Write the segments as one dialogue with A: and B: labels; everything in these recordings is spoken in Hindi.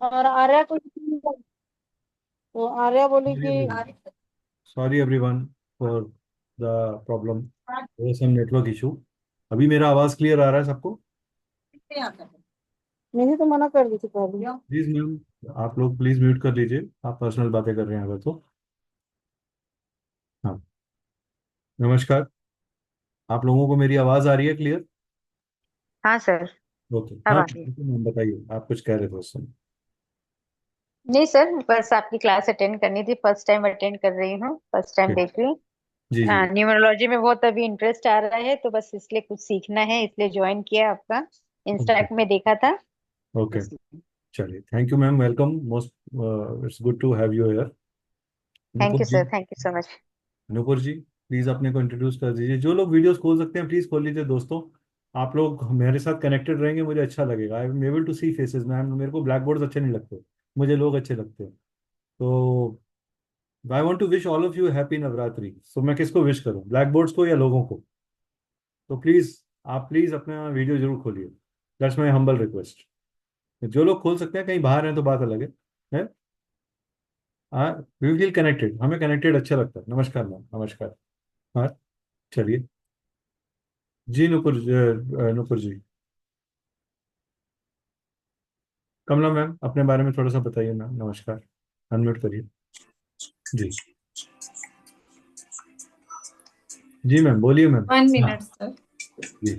A: और आर्या को, तो आर्या बोली
B: सॉरी
A: कि
B: everyone, sorry everyone for the problem, some network issue. अभी मेरा आवाज क्लियर आ रहा है सबको?
A: नहीं तो मना कर दी थी पहले।
B: प्लीज मैम, आप लोग प्लीज म्यूट कर लीजिए, आप पर्सनल बातें कर रहे हैं अगर तो। हाँ, नमस्कार। आप लोगों को मेरी आवाज आ रही है क्लियर?
A: हाँ सर।
B: ओके,
A: अब
B: हाँ
A: आ रही है।
B: मैम बताइए, आप कुछ कह रहे थे उस समय।
A: नहीं सर, बस आपकी क्लास अटेंड करनी थी, फर्स्ट टाइम अटेंड कर रही हूँ, फर्स्ट टाइम
B: Okay,
A: देख रही हूँ।
B: जी जी।
A: न्यूमरोलॉजी में बहुत अभी इंटरेस्ट आ रहा है, तो बस इसलिए कुछ सीखना है, इसलिए ज्वाइन किया आपका। इंस्टा
B: ओके
A: में देखा था
B: ओके,
A: इसलिए।
B: चलिए, thank you ma'am, welcome most, it's good to have you here.
A: Thank
B: Nupur
A: you
B: ji,
A: sir, thank you so much.
B: Nupur ji, please अपने को इंट्रोड्यूस कर दीजिए। जो लोग वीडियोस खोल सकते हैं प्लीज खोल लीजिए दोस्तों। आप लोग मेरे साथ कनेक्टेड रहेंगे, मुझे अच्छा लगेगा। I am able to see faces ma'am, मेरे को ब्लैक बोर्ड्स अच्छे नहीं लगते, मुझे लोग अच्छे लगते हैं। तो I want to wish all of you happy Navratri. So मैं किसको विश करूं, ब्लैक बोर्ड्स को या लोगों को? तो प्लीज, आप प्लीज अपना वीडियो जरूर खोलिए, दैट्स माई हम्बल रिक्वेस्ट। जो लोग खोल सकते हैं, कहीं बाहर हैं तो बात अलग है। हाँ, वी फील कनेक्टेड, हमें कनेक्टेड अच्छा लगता है। नमस्कार मैम, नमस्कार। हाँ, चलिए। जी नुपुर, नुपुर जी, कमला मैम अपने बारे में थोड़ा सा बताइए मैम। नमस्कार, अनम्यूट करिए। जी, जी मैम बोलिए मैम।
C: वन
B: हाँ
C: मिनट सर।
B: जी।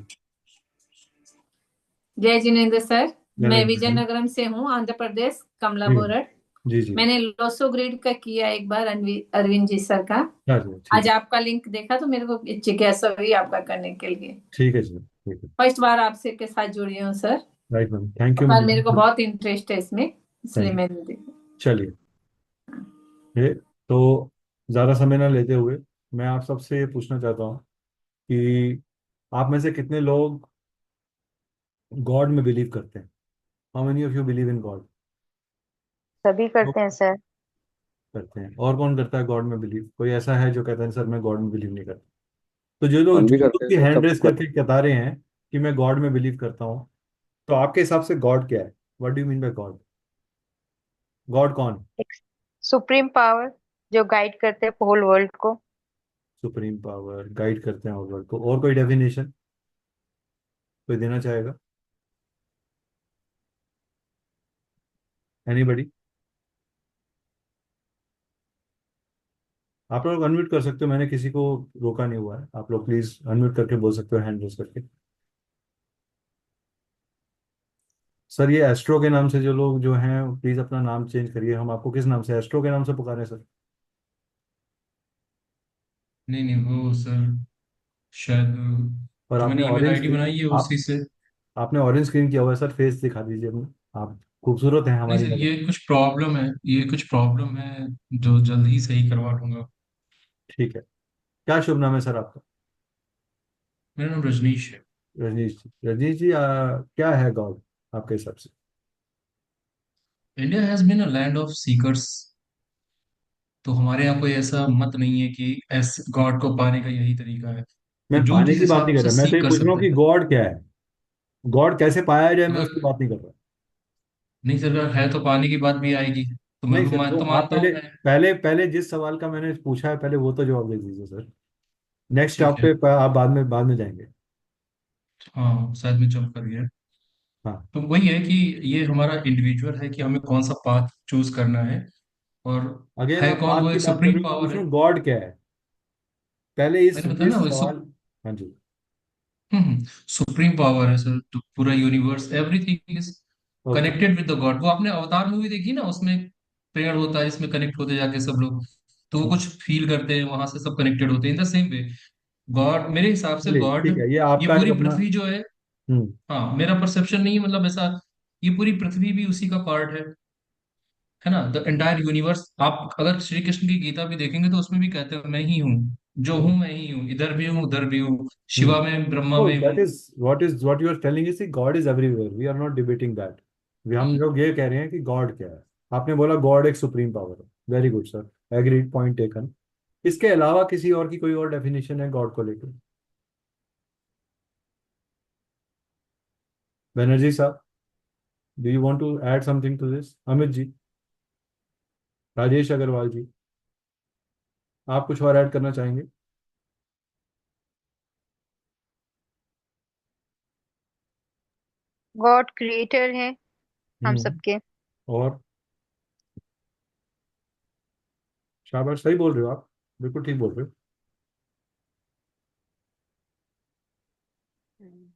C: जय जिनेन्द्र सर। मैं
B: नरेंद्र जी,
C: विजयनगरम से हूँ, आंध्र प्रदेश, कमला
B: जी मैम,
C: बोरड।
B: जी जी।
C: मैंने लोसो ग्रिड का किया एक बार, अरविंद जी सर का।
B: हाँ जी, ठीक
C: आज
B: है।
C: आपका लिंक देखा तो मेरे को जिज्ञासा हुई आपका करने के लिए।
B: ठीक है जी, ठीक है।
C: फर्स्ट बार आपसे के साथ जुड़ी हूँ sir.
B: Right ma'am, thank you
C: पर मेरे को
B: मैम।
C: बहुत इंटरेस्ट है इसमें, इसलिए
B: थैंक यू।
C: मैंने देखा।
B: चलिए, ये तो ज़्यादा समय ना लेते हुए मैं आप सबसे ये पूछना चाहता हूँ कि आप में से कितने लोग गॉड में बिलीव करते हैं? How many of you believe in God?
A: सभी करते हैं सर।
B: करते हैं। और कौन करता है गॉड में बिलीव? कोई ऐसा है जो कहता है सर मैं गॉड में बिलीव नहीं करता? तो
D: हम भी
B: जो लोग
D: करते हैं
B: भी
D: सर,
B: हैंड
D: सब
B: रेस
D: कर।
B: करके बता रहे हैं कि मैं गॉड में बिलीव करता हूँ, तो आपके हिसाब से गॉड क्या है? What do you mean by God? God कौन?
A: एक सुप्रीम पावर जो गाइड करते हैं होल वर्ल्ड को।
B: सुप्रीम पावर गाइड करते हैं वर्ल्ड को, और कोई डेफिनेशन कोई देना चाहेगा? एनीबडी? आप लोग अनम्यूट कर सकते हो, मैंने किसी को रोका नहीं हुआ है। आप लोग प्लीज अनम्यूट करके बोल सकते हो, हैंड रेस करके। सर ये एस्ट्रो के नाम से जो लोग जो हैं, प्लीज अपना नाम चेंज करिए। हम आपको किस नाम से, एस्ट्रो के नाम से पुकारें सर?
E: नहीं नहीं, वो सर शायद
B: और
E: जो
B: आपने
E: मैंने ईमेल
B: ऑरेंज
E: आईडी
B: स्क्रीन,
E: बनाई है
B: आप
E: उसी से।
B: आपने ऑरेंज स्क्रीन किया हुआ है सर, फेस दिखा दीजिए अपना। आप खूबसूरत हैं
E: नहीं
B: हमारी
E: सर,
B: नजर।
E: ये कुछ प्रॉब्लम है जो जल्द ही सही करवा लूंगा।
B: ठीक है, क्या शुभ नाम है सर आपका?
E: मेरा नाम रजनीश है।
B: रजनीश जी, रजनीश जी, क्या है गॉड आपके हिसाब से?
E: India has been a land of seekers. तो हमारे यहाँ कोई ऐसा मत नहीं है कि ऐसे गॉड को पाने का यही तरीका है। तो
B: मैं
E: जो
B: पाने
E: जिस
B: की बात नहीं
E: हिसाब
B: कर
E: से
B: रहा, मैं तो
E: सीख
B: ये
E: कर
B: पूछ रहा हूँ
E: सकता
B: कि
E: है।
B: गॉड क्या है, गॉड कैसे पाया जाए, मैं उसकी
E: अगर
B: बात नहीं कर रहा।
E: नहीं सर, अगर है तो पाने की बात भी आएगी, तो मैं
B: नहीं
E: भी
B: सर,
E: मान
B: वो
E: तो
B: आप
E: मानता
B: पहले
E: हूँ है।
B: पहले पहले जिस सवाल का मैंने पूछा है, पहले वो तो जवाब दे दीजिए सर। नेक्स्ट
E: ठीक
B: आप
E: है।
B: पे आप बाद में जाएंगे।
E: हाँ शायद मैं जंप कर गया।
B: हाँ,
E: तो वही है कि ये हमारा इंडिविजुअल है कि हमें कौन सा पाथ चूज करना है। और
B: अगेन
E: है
B: आप
E: कौन,
B: बात
E: वो
B: की
E: एक
B: बात कर रहे
E: सुप्रीम
B: हो, मैं पूछ
E: पावर
B: रहा
E: है।
B: हूँ गॉड क्या है, पहले इस
E: मैंने बताया ना,
B: इस
E: वो
B: सवाल। हाँ जी।
E: सुप्रीम पावर है सर, तो पूरा universe everything is
B: okay.
E: Connected with the God. वो आपने अवतार मूवी देखी ना, उसमें पेड़ होता है जिसमें कनेक्ट होते जाके सब लोग, तो वो कुछ फील करते हैं वहां से, सब कनेक्टेड होते हैं in the same way. God मेरे हिसाब से
B: चलिए
E: गॉड,
B: ठीक है, ये
E: ये
B: आपका एक
E: पूरी
B: अपना।
E: पृथ्वी जो है।
B: हम्म।
E: हाँ, मेरा परसेप्शन नहीं है, मतलब ऐसा, ये पूरी पृथ्वी भी उसी का पार्ट है ना, द एंटायर यूनिवर्स। आप अगर श्री कृष्ण की गीता भी देखेंगे तो उसमें भी कहते हैं मैं ही हूँ, जो हूँ मैं ही हूँ, इधर भी हूँ उधर भी हूँ,
B: हम्म।
E: शिवा में ब्रह्मा
B: तो
E: में हूँ।
B: That is what you are telling is god is everywhere, we are not debating that. We हम लोग ये कह रहे हैं कि गॉड क्या है। आपने बोला गॉड एक सुप्रीम पावर है, very good sir, agreed, point taken. इसके अलावा किसी और की कोई और डेफिनेशन है गॉड को लेकर? बनर्जी साहब, do you want to add something to this? Amit ji, Rajesh Agarwal ji, आप कुछ और ऐड करना चाहेंगे?
A: गॉड क्रिएटर है हम
B: हम्म।
A: सबके।
B: और शाबाश, सही बोल रहे हो आप, बिल्कुल ठीक बोल रहे हो।
A: हम्म।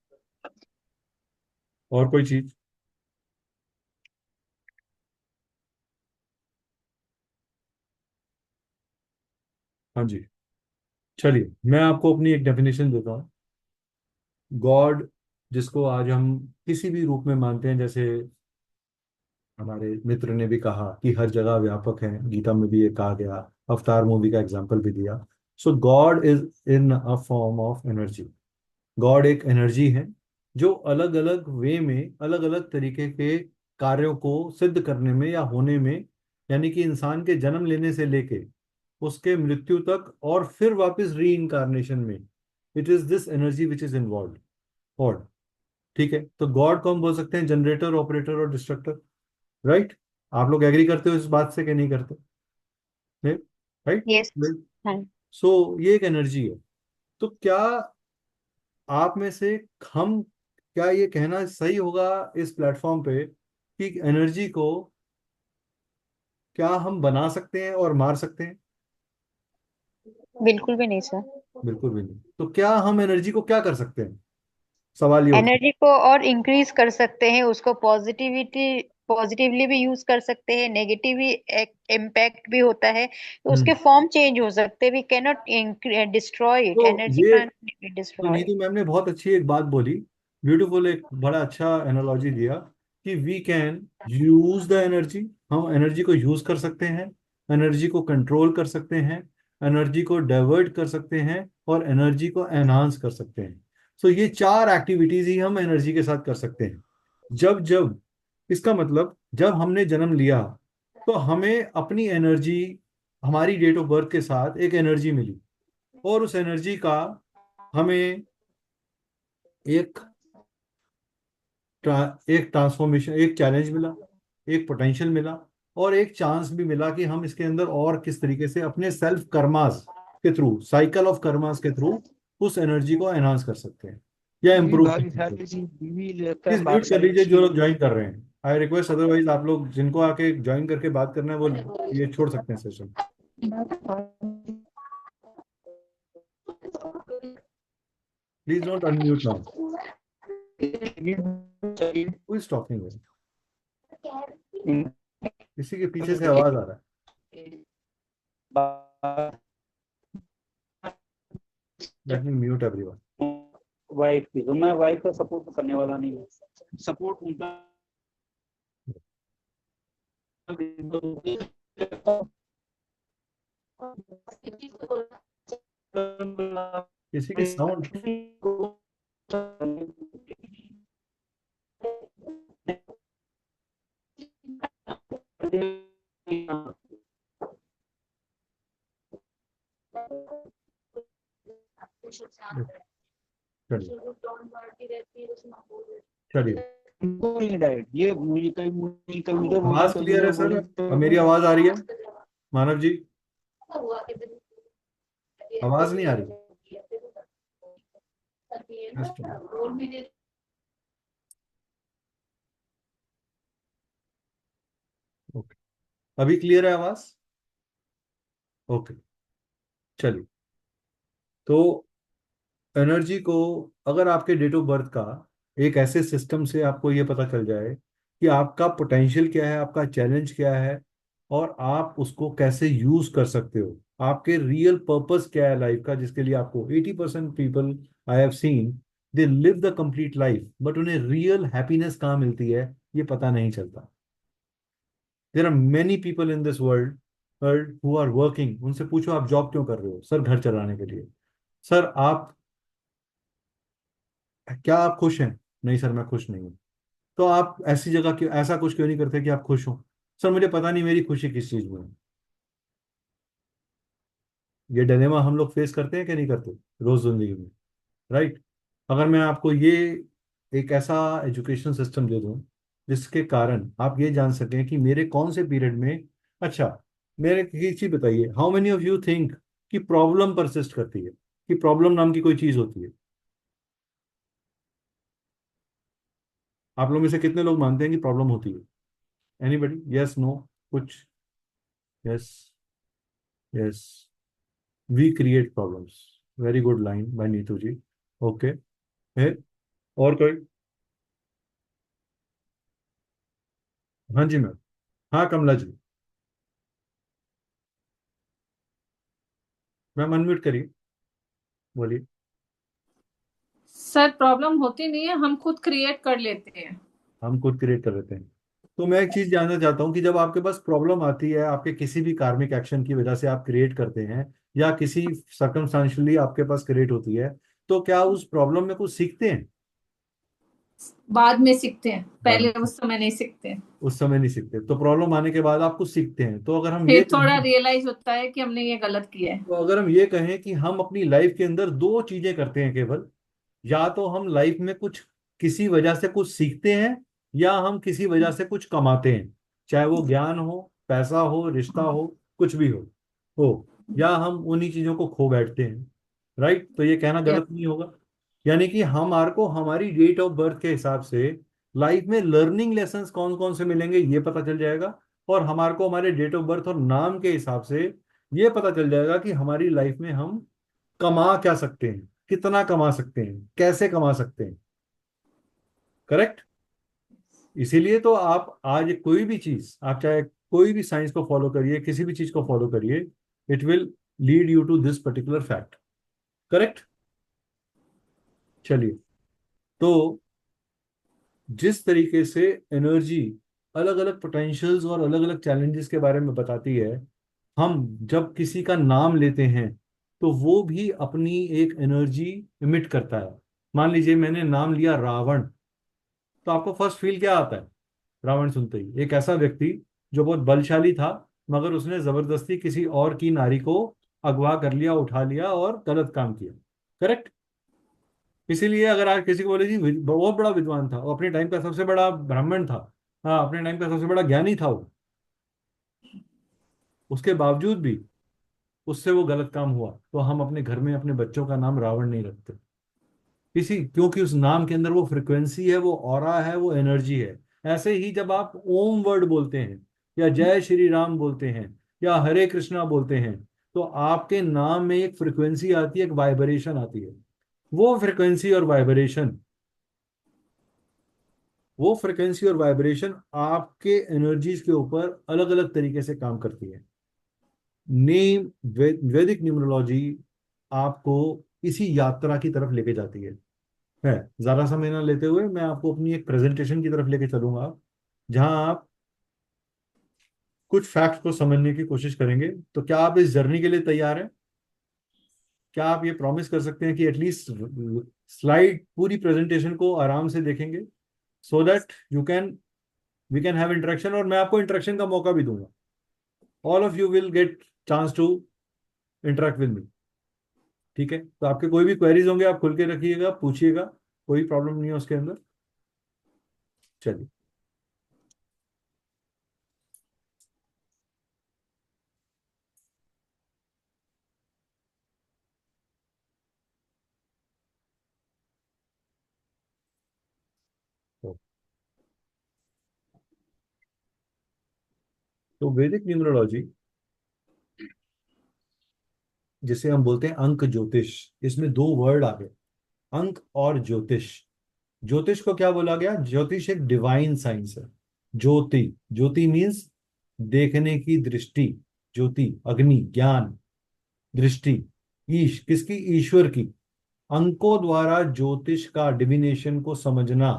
B: और कोई चीज? हाँ जी, चलिए मैं आपको अपनी एक डेफिनेशन देता हूँ। गॉड, जिसको आज हम किसी भी रूप में मानते हैं, जैसे हमारे मित्र ने भी कहा कि हर जगह व्यापक है, गीता में भी ये कहा गया, अवतार मूवी का एग्जाम्पल भी दिया। So God is in a form of energy. God एक एनर्जी है जो अलग अलग वे में, अलग अलग तरीके के कार्यों को सिद्ध करने में या होने में, यानी कि इंसान के जन्म लेने से लेके उसके मृत्यु तक और फिर वापस री इनकारनेशन में, it is this energy which is involve. God, ठीक है। तो गॉड को हम बोल सकते हैं जनरेटर, ऑपरेटर और डिस्ट्रक्टर, राइट? आप लोग एग्री करते हो इस बात से कि नहीं करते? राइट।
A: यस। हाँ।
B: सो ये एक एनर्जी है। तो क्या आप में से हम, क्या ये कहना सही होगा इस प्लेटफॉर्म पे कि एनर्जी को क्या हम बना सकते हैं और मार सकते हैं?
A: बिल्कुल भी नहीं सर।
B: बिल्कुल भी नहीं। तो क्या हम एनर्जी को क्या कर सकते हैं? सवाल ये उठता
A: एनर्जी को और इंक्रीज कर सकते हैं, उसको पॉजिटिवली भी यूज कर सकते हैं, नेगेटिवली इम्पैक्ट भी होता है, तो
B: है।
A: उसके फॉर्म चेंज हो सकते हैं। We can not destroy it,
B: तो
A: एनर्जी
B: ये,
A: कैन बी
B: तो
A: डिस्ट्रॉय।
B: नीतू मैम ने बहुत अच्छी एक बात बोली, ब्यूटीफुल, एक बड़ा अच्छा एनालॉजी दिया कि we can use the energy. हम एनर्जी को यूज कर सकते हैं, एनर्जी को कंट्रोल कर सकते हैं, एनर्जी को डाइवर्ट कर सकते हैं और एनर्जी को एनहांस कर सकते हैं। सो ये चार एक्टिविटीज ही हम एनर्जी के साथ कर सकते हैं। जब जब इसका मतलब, जब हमने जन्म लिया तो हमें अपनी एनर्जी, हमारी डेट ऑफ बर्थ के साथ एक एनर्जी मिली, और उस एनर्जी का हमें एक एक ट्रांसफॉर्मेशन, एक चैलेंज मिला, एक पोटेंशियल मिला, और एक चांस भी मिला कि हम इसके अंदर और किस तरीके से अपने सेल्फ कर्मास के थ्रू, साइकिल ऑफ कर्मास के थ्रू उस एनर्जी को एनहांस कर सकते हैं या
D: बीवी
B: इम्प्रूव कर सकते हैं।
D: भाग्यशाली जी, बीवी लगता है
B: प्लीज म्यूट कर
D: भाग्यशाली
B: लीजिए जो
D: जी।
B: लोग ज्वाइन कर रहे हैं, आई रिक्वेस्ट, अदरवाइज आप लोग जिनको आके ज्वाइन करके बात करना है वो ये छोड़ सकते हैं session. Please not unmute now. Who is talking? किसी के पीछे से आवाज आ रहा है। Let me mute everyone.
D: Wife की, तो मैं वाइफ का सपोर्ट करने वाला नहीं हूँ, सपोर्ट उनका।
B: किसी के साउंड, चलिए चलिए,
D: डाइट ये मुझे कहीं उधर बोली,
B: आवाज
D: कहीं
B: क्लियर
D: उधर
B: है सर?
D: बोली
B: अब मेरी आवाज आ रही है मानव जी? आवाज नहीं आ रही? Just a minute. ओके, अभी क्लियर है आवाज? ओके, चलिए। तो एनर्जी को, अगर आपके डेट ऑफ बर्थ का एक ऐसे सिस्टम से आपको ये पता चल जाए कि आपका पोटेंशियल क्या है, आपका चैलेंज क्या है, और आप उसको कैसे यूज कर सकते हो, आपके रियल पर्पस क्या है लाइफ का, जिसके लिए आपको 80% people I have seen, they live the complete life, but उन्हें रियल हैप्पीनेस कहाँ मिलती है ये पता नहीं चलता। There are many people in this world world who are working, उनसे पूछो आप जॉब क्यों कर रहे हो? सर घर चलाने के लिए। सर आप, क्या आप खुश हैं? नहीं सर मैं खुश नहीं हूँ। तो आप ऐसी जगह क्यों, ऐसा कुछ क्यों नहीं करते कि आप खुश हो? सर मुझे पता नहीं मेरी खुशी किस चीज में है। ये डिलेमा हम लोग फेस करते हैं कि नहीं करते रोज जिंदगी में, राइट? अगर मैं आपको ये एक ऐसा एजुकेशन सिस्टम दे दूं जिसके कारण आप ये जान सकें कि मेरे कौन से पीरियड में। अच्छा, मेरे एक चीज बताइए, how many of you think कि प्रॉब्लम परसिस्ट करती है, कि प्रॉब्लम नाम की कोई चीज होती है? आप लोग में से कितने लोग मानते हैं कि प्रॉब्लम होती है? एनीबडी? यस, नो, कुछ? Yes, yes, we create problems. Very good line by Neetu ji. Okay, है और कोई? हाँ जी मैम। हाँ कमला जी। मैम अनम्यूट करिए, बोलिए।
C: सर प्रॉब्लम होती नहीं है, हम खुद क्रिएट कर लेते हैं।
B: हम खुद क्रिएट कर लेते हैं। तो मैं एक चीज जानना चाहता हूँ कि जब आपके पास प्रॉब्लम आती है, आपके किसी भी कार्मिक एक्शन की वजह से आप क्रिएट करते हैं, या किसी सर्कमस्टांशियली आपके पास क्रिएट होती है, तो क्या उस प्रॉब्लम में कुछ सीखते हैं?
C: बाद में सीखते हैं,
B: बाद
C: पहले
B: में?
C: उस समय नहीं सीखते।
B: उस समय नहीं सीखते, तो प्रॉब्लम आने के बाद आप कुछ सीखते हैं। तो अगर हम ये
C: फिर थोड़ा
B: कहें,
C: रियलाइज होता है कि हमने ये गलत किया है।
B: तो अगर हम ये कहें कि हम अपनी लाइफ के अंदर दो चीजें करते हैं केवल, या तो हम लाइफ में कुछ किसी वजह से कुछ सीखते हैं, या हम किसी वजह से कुछ कमाते हैं, चाहे वो ज्ञान हो, पैसा हो, रिश्ता हो, कुछ भी हो, या हम उन्हीं चीजों को खो बैठते हैं। राइट? तो ये कहना
C: यस।
B: गलत नहीं होगा। यानी कि हमारे को हमारी डेट ऑफ बर्थ के हिसाब से लाइफ में लर्निंग लेसन्स कौन कौन से मिलेंगे ये पता चल जाएगा, और हमारे को हमारे डेट ऑफ बर्थ और नाम के हिसाब से ये पता चल जाएगा कि हमारी लाइफ में हम कमा क्या सकते हैं, कितना कमा सकते हैं, कैसे कमा सकते हैं। करेक्ट? इसीलिए तो आप आज कोई भी चीज, आप चाहे कोई भी साइंस को फॉलो करिए, किसी भी चीज को फॉलो करिए, it will lead you to this particular fact. Correct? चलिए, तो जिस तरीके से एनर्जी अलग अलग पोटेंशियल्स और अलग अलग चैलेंजेस के बारे में बताती है, हम जब किसी का नाम लेते हैं तो वो भी अपनी एक एनर्जी इमिट करता है। मान लीजिए मैंने नाम लिया रावण, तो आपको फर्स्ट फील क्या आता है रावण सुनते ही? एक ऐसा व्यक्ति जो बहुत बलशाली था, मगर उसने जबरदस्ती किसी और की नारी को अगवा कर लिया, उठा लिया और गलत काम किया। करेक्ट? इसीलिए अगर आज किसी को बोले जी बहुत बड़ा विद्वान था, वो अपने टाइम का सबसे बड़ा ब्राह्मण था, हाँ अपने टाइम का सबसे बड़ा ज्ञानी था वो, उसके बावजूद भी उससे वो गलत काम हुआ, तो हम अपने घर में अपने बच्चों का नाम रावण नहीं रखते। क्योंकि उस नाम के अंदर वो फ्रिक्वेंसी है, वो ऑरा है, वो एनर्जी है। ऐसे ही जब आप ओम वर्ड बोलते हैं, या जय श्री राम बोलते हैं, या हरे कृष्णा बोलते हैं, तो आपके नाम में एक फ्रिक्वेंसी आती है, एक वाइब्रेशन आती है। वो फ्रिक्वेंसी और वाइब्रेशन वो फ्रिक्वेंसी और वाइब्रेशन आपके एनर्जीज के ऊपर अलग अलग तरीके से काम करती है। नेम वैदिक न्यूमरोलॉजी आपको इसी यात्रा की तरफ लेके जाती है। ज्यादा समय ना लेते हुए मैं आपको अपनी एक प्रेजेंटेशन की तरफ लेके चलूंगा, जहां आप कुछ फैक्ट्स को समझने की कोशिश करेंगे। तो क्या आप इस जर्नी के लिए तैयार हैं? क्या आप ये प्रॉमिस कर सकते हैं कि एटलीस्ट स्लाइड पूरी प्रेजेंटेशन को आराम से देखेंगे, so that you can we can have interaction, और मैं आपको इंटरेक्शन का मौका भी दूंगा। All of you will get chance to interact with me. ठीक है? तो आपके कोई भी क्वेरीज होंगे आप खुल के रखिएगा, पूछिएगा, कोई प्रॉब्लम नहीं है उसके अंदर। चलिए, तो वैदिक न्यूमरोलॉजी, जिसे हम बोलते हैं अंक ज्योतिष, इसमें दो वर्ड आ गए, अंक और ज्योतिष। ज्योतिष को क्या बोला गया? ज्योतिष एक डिवाइन साइंस है। ज्योति, ज्योति मीन्स देखने की दृष्टि। ज्योति अग्नि, ज्ञान, दृष्टि, किसकी? ईश्वर की। अंकों द्वारा ज्योतिष का डिविनेशन को समझना,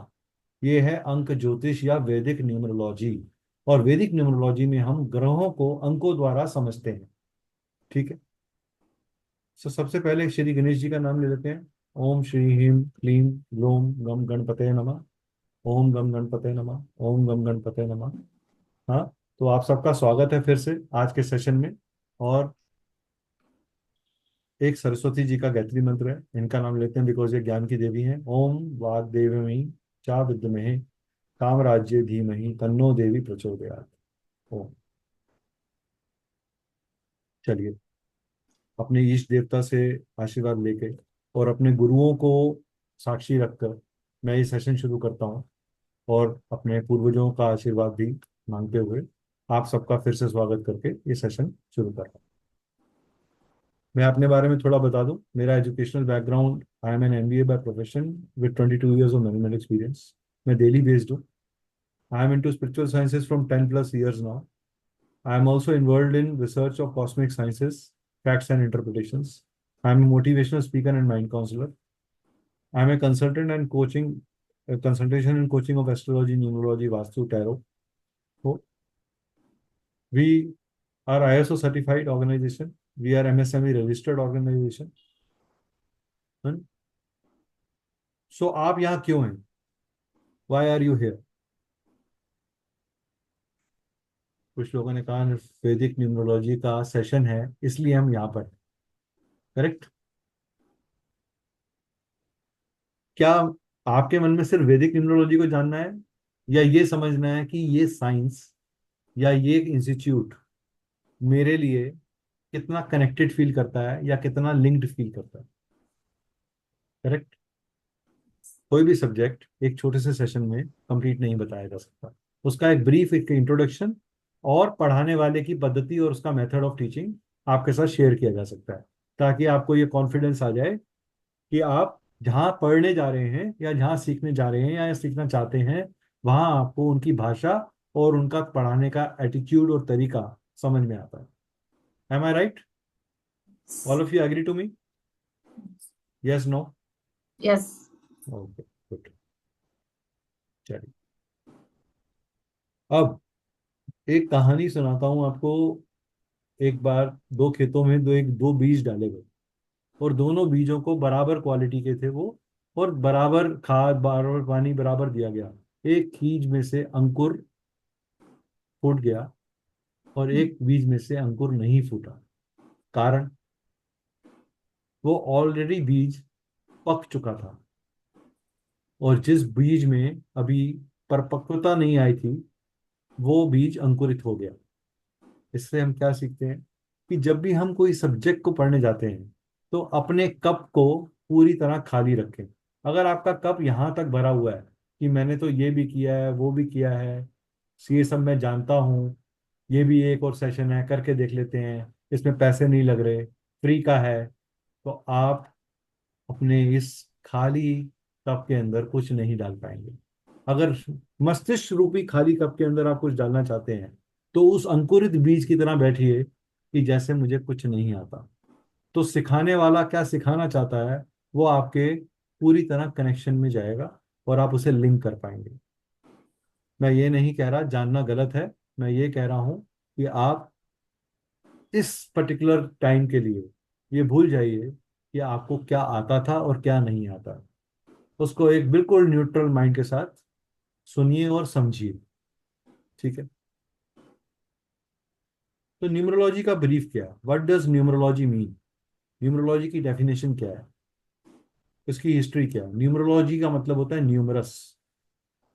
B: ये है अंक ज्योतिष या वैदिक न्यूमरोलॉजी। और वैदिक न्यूमरोलॉजी में हम ग्रहों को अंकों द्वारा समझते हैं। ठीक है? सबसे पहले श्री गणेश जी का नाम ले लेते हैं। ओम श्री ह्रीम क्लीम ग्लोम गम गणपते नमः। ओम गम गणपते नमः। ओम गम गणपते नमः। हाँ, तो आप सबका स्वागत है फिर से आज के सेशन में। और एक सरस्वती जी का गायत्री मंत्र है, इनका नाम लेते हैं बिकॉज ये ज्ञान की देवी हैं। ओम वाग्देवी चा विद्महे कामराज्ये धीमहि तन्नो देवी प्रचोदयात्। ओ, चलिए, अपने ईष्ट देवता से आशीर्वाद लेके और अपने गुरुओं को साक्षी रखकर मैं ये सेशन शुरू करता हूँ, और अपने पूर्वजों का आशीर्वाद भी मांगते हुए आप सबका फिर से स्वागत करके ये सेशन शुरू कर रहा हूँ। मैं अपने बारे में थोड़ा बता दूं। मेरा educational background, I am an MBA by profession with 22 years of management experience. मैं दिल्ली बेस्ड हूँ। I am into spiritual sciences from 10+ years now. I am also involved in research of cosmic sciences, facts and interpretations. I am a motivational speaker and mind counselor. I am a consultant and coaching, consultation and coaching of astrology, numerology, Vastu, tarot. So we are ISO certified organization. We are MSME registered organization. So आप यहाँ क्यों हैं? Why are you here? कुछ लोगों ने कहा वैदिक न्यूमरोलॉजी का सेशन है इसलिए हम यहाँ पर। करेक्ट? क्या आपके मन में सिर्फ वैदिक न्यूमरोलॉजी को जानना है, या ये समझना है कि ये साइंस या ये इंस्टीट्यूट मेरे लिए कितना कनेक्टेड फील करता है या कितना लिंक्ड फील करता है? करेक्ट? कोई भी सब्जेक्ट एक छोटे से सेशन में कंप्लीट नहीं बताया जा सकता। उसका एक ब्रीफ, एक इंट्रोडक्शन और पढ़ाने वाले की पद्धति और उसका मेथड ऑफ टीचिंग आपके साथ शेयर किया जा सकता है, ताकि आपको ये कॉन्फिडेंस आ जाए कि आप जहाँ पढ़ने जा रहे हैं या जहाँ सीखने जा रहे हैं या सीखना चाहते हैं, वहाँ आपको उनकी भाषा और उनका पढ़ाने का एटीट्यूड और तरीका समझ में आता है। Am I right? All of you agree to me? Yes, no?
C: Yes.
B: Okay, good. चलिए, अब एक कहानी सुनाता हूँ आपको। एक बार दो खेतों में दो बीज डाले गए, और दोनों बीजों को बराबर क्वालिटी के थे वो, और बराबर खाद, बराबर पानी बराबर दिया गया। एक बीज में से अंकुर फूट गया और एक बीज में से अंकुर नहीं फूटा। कारण, वो ऑलरेडी बीज पक चुका था, और जिस बीज में अभी परिपक्वता नहीं आई थी वो बीज अंकुरित हो गया। इससे हम क्या सीखते हैं कि जब भी हम कोई सब्जेक्ट को पढ़ने जाते हैं तो अपने कप को पूरी तरह खाली रखें। अगर आपका कप यहाँ तक भरा हुआ है कि मैंने तो ये भी किया है, वो भी किया है, ये सब मैं जानता हूँ, ये भी एक और सेशन है, करके देख लेते हैं, इसमें पैसे नहीं लग रहे, फ्री का है, तो आप अपने इस खाली कप के अंदर कुछ नहीं डाल पाएंगे। अगर मस्तिष्क रूपी खाली कप के अंदर आप कुछ डालना चाहते हैं तो उस अंकुरित बीज की तरह बैठिए कि जैसे मुझे कुछ नहीं आता। तो सिखाने वाला क्या सिखाना चाहता है वो आपके पूरी तरह कनेक्शन में जाएगा और आप उसे लिंक कर पाएंगे। मैं ये नहीं कह रहा जानना गलत है, मैं ये कह रहा हूं कि आप इस पर्टिकुलर टाइम के लिए ये भूल जाइए कि आपको क्या आता था और क्या नहीं आता। उसको एक बिल्कुल न्यूट्रल माइंड के साथ सुनिए और समझिए। ठीक है? तो न्यूमरोलॉजी का ब्रीफ क्या है? What does numerology mean? Numerology की डेफिनेशन क्या है? इसकी हिस्ट्री क्या है? न्यूमरोलॉजी का मतलब होता है numerous.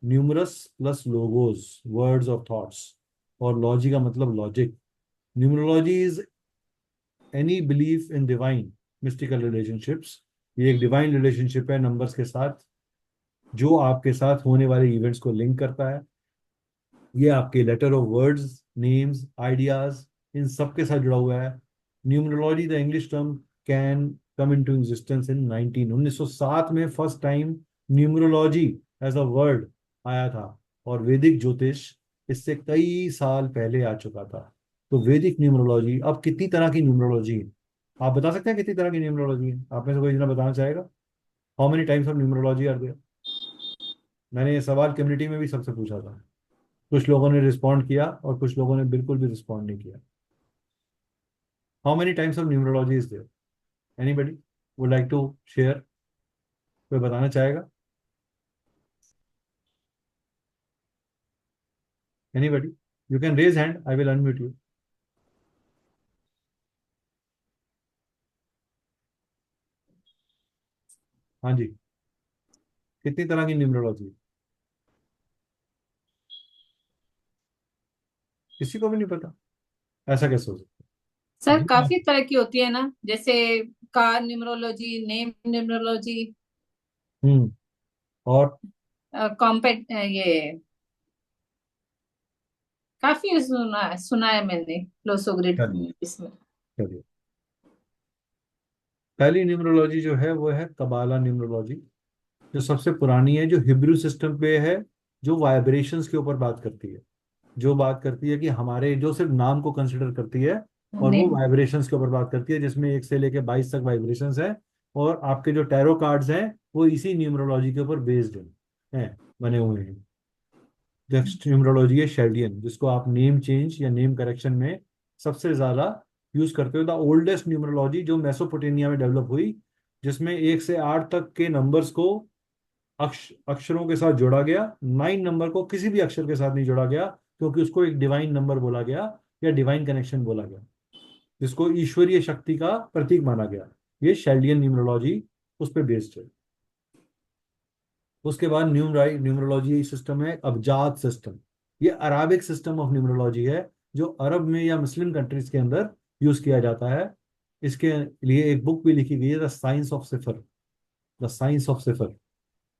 B: Numerous plus logos, words और थॉट्स, और लॉजी का मतलब logic. Numerology is any belief in divine mystical relationships. ये एक डिवाइन रिलेशनशिप है नंबर्स के साथ, जो आपके साथ होने वाले इवेंट्स को लिंक करता है। ये आपके letter of words, names, ideas, इन सब के साथ जुड़ा हुआ है। Numerology the English term can come into existence in 1907 में first time numerology as a word आया था, और वैदिक ज्योतिष इससे कई साल पहले आ चुका था। तो वैदिक न्यूमरोलॉजी, अब कितनी तरह की न्यूमरोलॉजी है आप बता सकते हैं? कितनी तरह की न्यूमरोलॉजी है? आप में से कोई जना बताना चाहेगा? How many types of numerology are there? मैंने ये सवाल कम्युनिटी में भी सबसे पूछा था। कुछ लोगों ने रिस्पॉन्ड किया और कुछ लोगों ने बिल्कुल भी रिस्पॉन्ड नहीं किया। How many types of numerology is there? Anybody would like to share? कोई बताना चाहेगा? Anybody? You can raise hand, I will unmute you. हाँ जी, कितनी तरह की न्यूमरोलॉजी? किसी को भी नहीं पता, ऐसा कैसे हो सकता
C: सर
B: है?
C: काफी तरह की होती है ना, जैसे कार न्यूमरोलॉजी, नेम न्यूमरोलॉजी,
B: हम्म। और
C: कॉम्पेट ये काफी सुना है मैंने लोसोग्रिड
B: चलिए
C: इसमें।
B: चलिए, पहली न्यूमरोलॉजी जो है वो है कबाला न्यूमरोलॉजी, जो सबसे पुरानी है, जो हिब्रू सिस्टम पे है, जो वाइब्रेशंस के ऊपर बात करती है, जो बात करती है कि हमारे, जो सिर्फ नाम को कंसिडर करती है, और वो
C: नेम।
B: वाइब्रेशंस के ऊपर बात करती है, जिसमें 1 से लेके 22 तक वाइब्रेशंस है। और आपके जो टैरो कार्ड्स हैं वो इसी न्यूमरोलॉजी के ऊपर बेस्ड हैं, बने हुए हैं। नेक्स्ट न्यूमरोलॉजी है शेल्डियन, जिसको आप नेम चेंज या नेम करेक्शन में सबसे ज्यादा यूज करते हो। द ओल्डेस्ट न्यूमरोलॉजी जो मेसोपोटामिया में डेवलप हुई, जिसमें 1 से 8 तक के नंबर्स को अक्षरों के साथ जोड़ा गया। 9 नंबर को किसी भी अक्षर के साथ नहीं जोड़ा गया, क्योंकि उसको एक डिवाइन नंबर बोला गया या डिवाइन कनेक्शन बोला गया, जिसको ईश्वरीय शक्ति का प्रतीक माना गया। ये शेल्डियन न्यूमरोलॉजी उस पर बेस्ड है। उसके बाद न्यूमरोलॉजी सिस्टम है अबजाद सिस्टम। ये अराबिक सिस्टम ऑफ न्यूमरोलॉजी है, जो अरब में या मुस्लिम कंट्रीज के अंदर यूज किया जाता है। इसके लिए एक बुक भी लिखी गई है, the science of cipher, the science of cipher.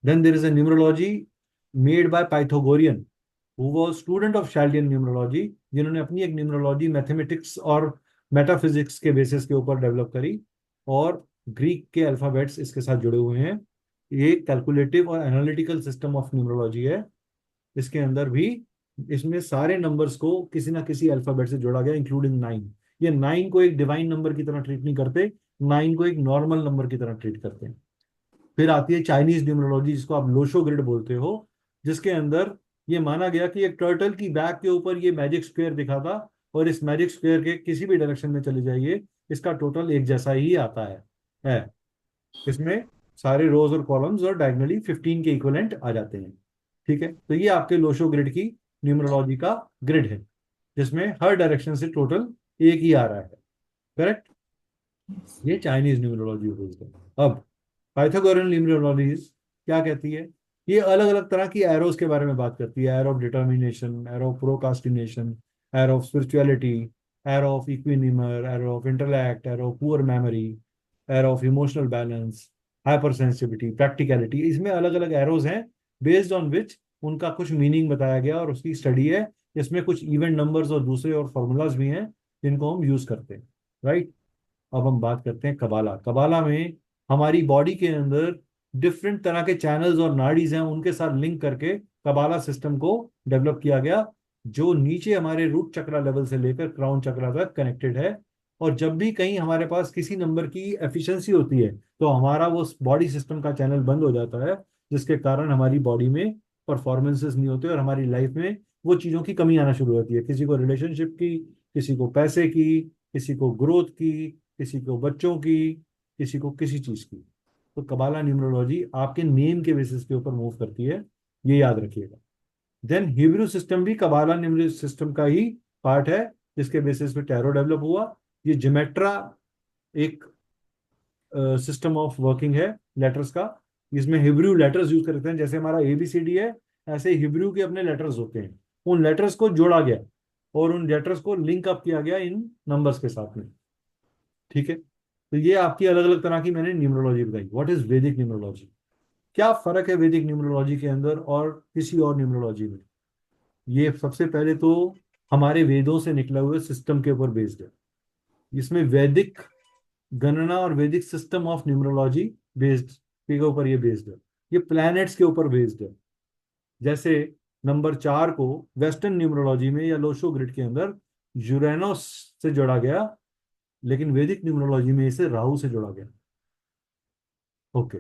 B: Then there is a numerology made by Pythagorean, who was student of Chaldean numerology, जिन्होंने अपनी एक न्यूमरोलॉजी मैथमेटिक्स और मेटाफिजिक्स के बेसिस के ऊपर डेवलप करी, और ग्रीक के अल्फाबेट्स इसके साथ जुड़े हुए हैं। ये कैलकुलेटिव और एनालिटिकल सिस्टम ऑफ न्यूमरोलॉजी है। इसके अंदर भी, इसमें सारे नंबर्स को किसी ना किसी अल्फाबेट से जोड़ा गया, इंक्लूडिंग 9। ये 9 को एक डिवाइन नंबर की तरह ट्रीट नहीं करते, 9 को एक नॉर्मल नंबर की तरह ट्रीट करते हैं। फिर आती है चाइनीज न्यूमरोलॉजी, जिसको आप लोशो ग्रिड बोलते हो, जिसके अंदर ये माना गया कि एक टर्टल की बैक के ऊपर ये मैजिक स्क्वायर दिखा था, और इस मैजिक स्क्वायर के किसी भी डायरेक्शन में चले जाइए, इसका टोटल एक जैसा ही आता है। इसमें सारे रोज और कॉलम्स और डायगनली 15 के इक्वलेंट आ जाते हैं। ठीक है, तो ये आपके लोशो ग्रिड की न्यूमरोलॉजी का ग्रिड है, जिसमें हर डायरेक्शन से टोटल एक ही आ रहा है। करेक्ट। ये चाइनीज न्यूमरोलॉजी होती है। अब पाइथागोरन न्यूमरोलॉजीज क्या कहती है? ये अलग अलग तरह की एरोस के बारे में बात करती है। Arrow of determination, arrow of procrastination, arrow of spirituality, arrow of equanimity, arrow of intellect, arrow of poor memory, arrow of emotional balance, hyper sensitivity, practicality. इसमें अलग अलग एरोज हैं, बेस्ड ऑन विच उनका कुछ मीनिंग बताया गया, और उसकी स्टडी है। इसमें कुछ इवेंट नंबर्स और दूसरे और फॉर्मूलाज भी हैं, जिनको हम यूज करते हैं। राइट। अब हम बात करते हैं कबाला। कबाला में हमारी बॉडी के अंदर डिफरेंट तरह के चैनल्स और नाड़ीज हैं, उनके साथ लिंक करके कबाला सिस्टम को डेवलप किया गया, जो नीचे हमारे रूट चक्रा लेवल से लेकर क्राउन चक्रा तक कनेक्टेड है। और जब भी कहीं हमारे पास किसी नंबर की एफिशिएंसी होती है, तो हमारा वो बॉडी सिस्टम का चैनल बंद हो जाता है, जिसके कारण हमारी बॉडी में परफॉर्मेंसेस नहीं होते, और हमारी लाइफ में वो चीज़ों की कमी आना शुरू होती है। किसी को रिलेशनशिप की, किसी को पैसे की, किसी को ग्रोथ की, किसी को बच्चों की, किसी को किसी चीज की। तो कबाला न्यूमरोलॉजी आपके नेम के बेसिस के ऊपर मूव करती है, ये याद रखिएगा। देन हिब्रू सिस्टम भी कबाला न्यूमरो सिस्टम का ही पार्ट है, जिसके बेसिस पे टैरो डेवलप हुआ। ये जिमेट्रा एक सिस्टम ऑफ वर्किंग है लेटर्स का। इसमें हिब्रू लेटर्स यूज करते हैं, जैसे हमारा ABCD है, ऐसे हिब्रू के अपने लेटर्स होते हैं। उन लेटर्स को जोड़ा गया, और उन लेटर्स को लिंक अप किया गया इन नंबर्स के साथ में। ठीक है, तो ये आपकी अलग अलग तरह की मैंने न्यूमरोलॉजी बताई। व्हाट इज वैदिक न्यूमरोलॉजी? क्या फर्क है वैदिक न्यूमरोलॉजी के अंदर और किसी और न्यूमरोलॉजी में? ये सबसे पहले तो हमारे वेदों से निकले हुए सिस्टम के ऊपर बेस्ड है। इसमें वैदिक गणना और वैदिक सिस्टम ऑफ न्यूमरोलॉजी बेस्ड के ऊपर ये बेस्ड है। ये प्लैनेट्स के ऊपर बेस्ड है। जैसे नंबर 4 को वेस्टर्न न्यूमरोलॉजी में या लोशो ग्रिड के अंदर यूरेनस से जोड़ा गया, लेकिन वैदिक न्यूमरोलॉजी में इसे राहु से जोड़ा गया। ओके।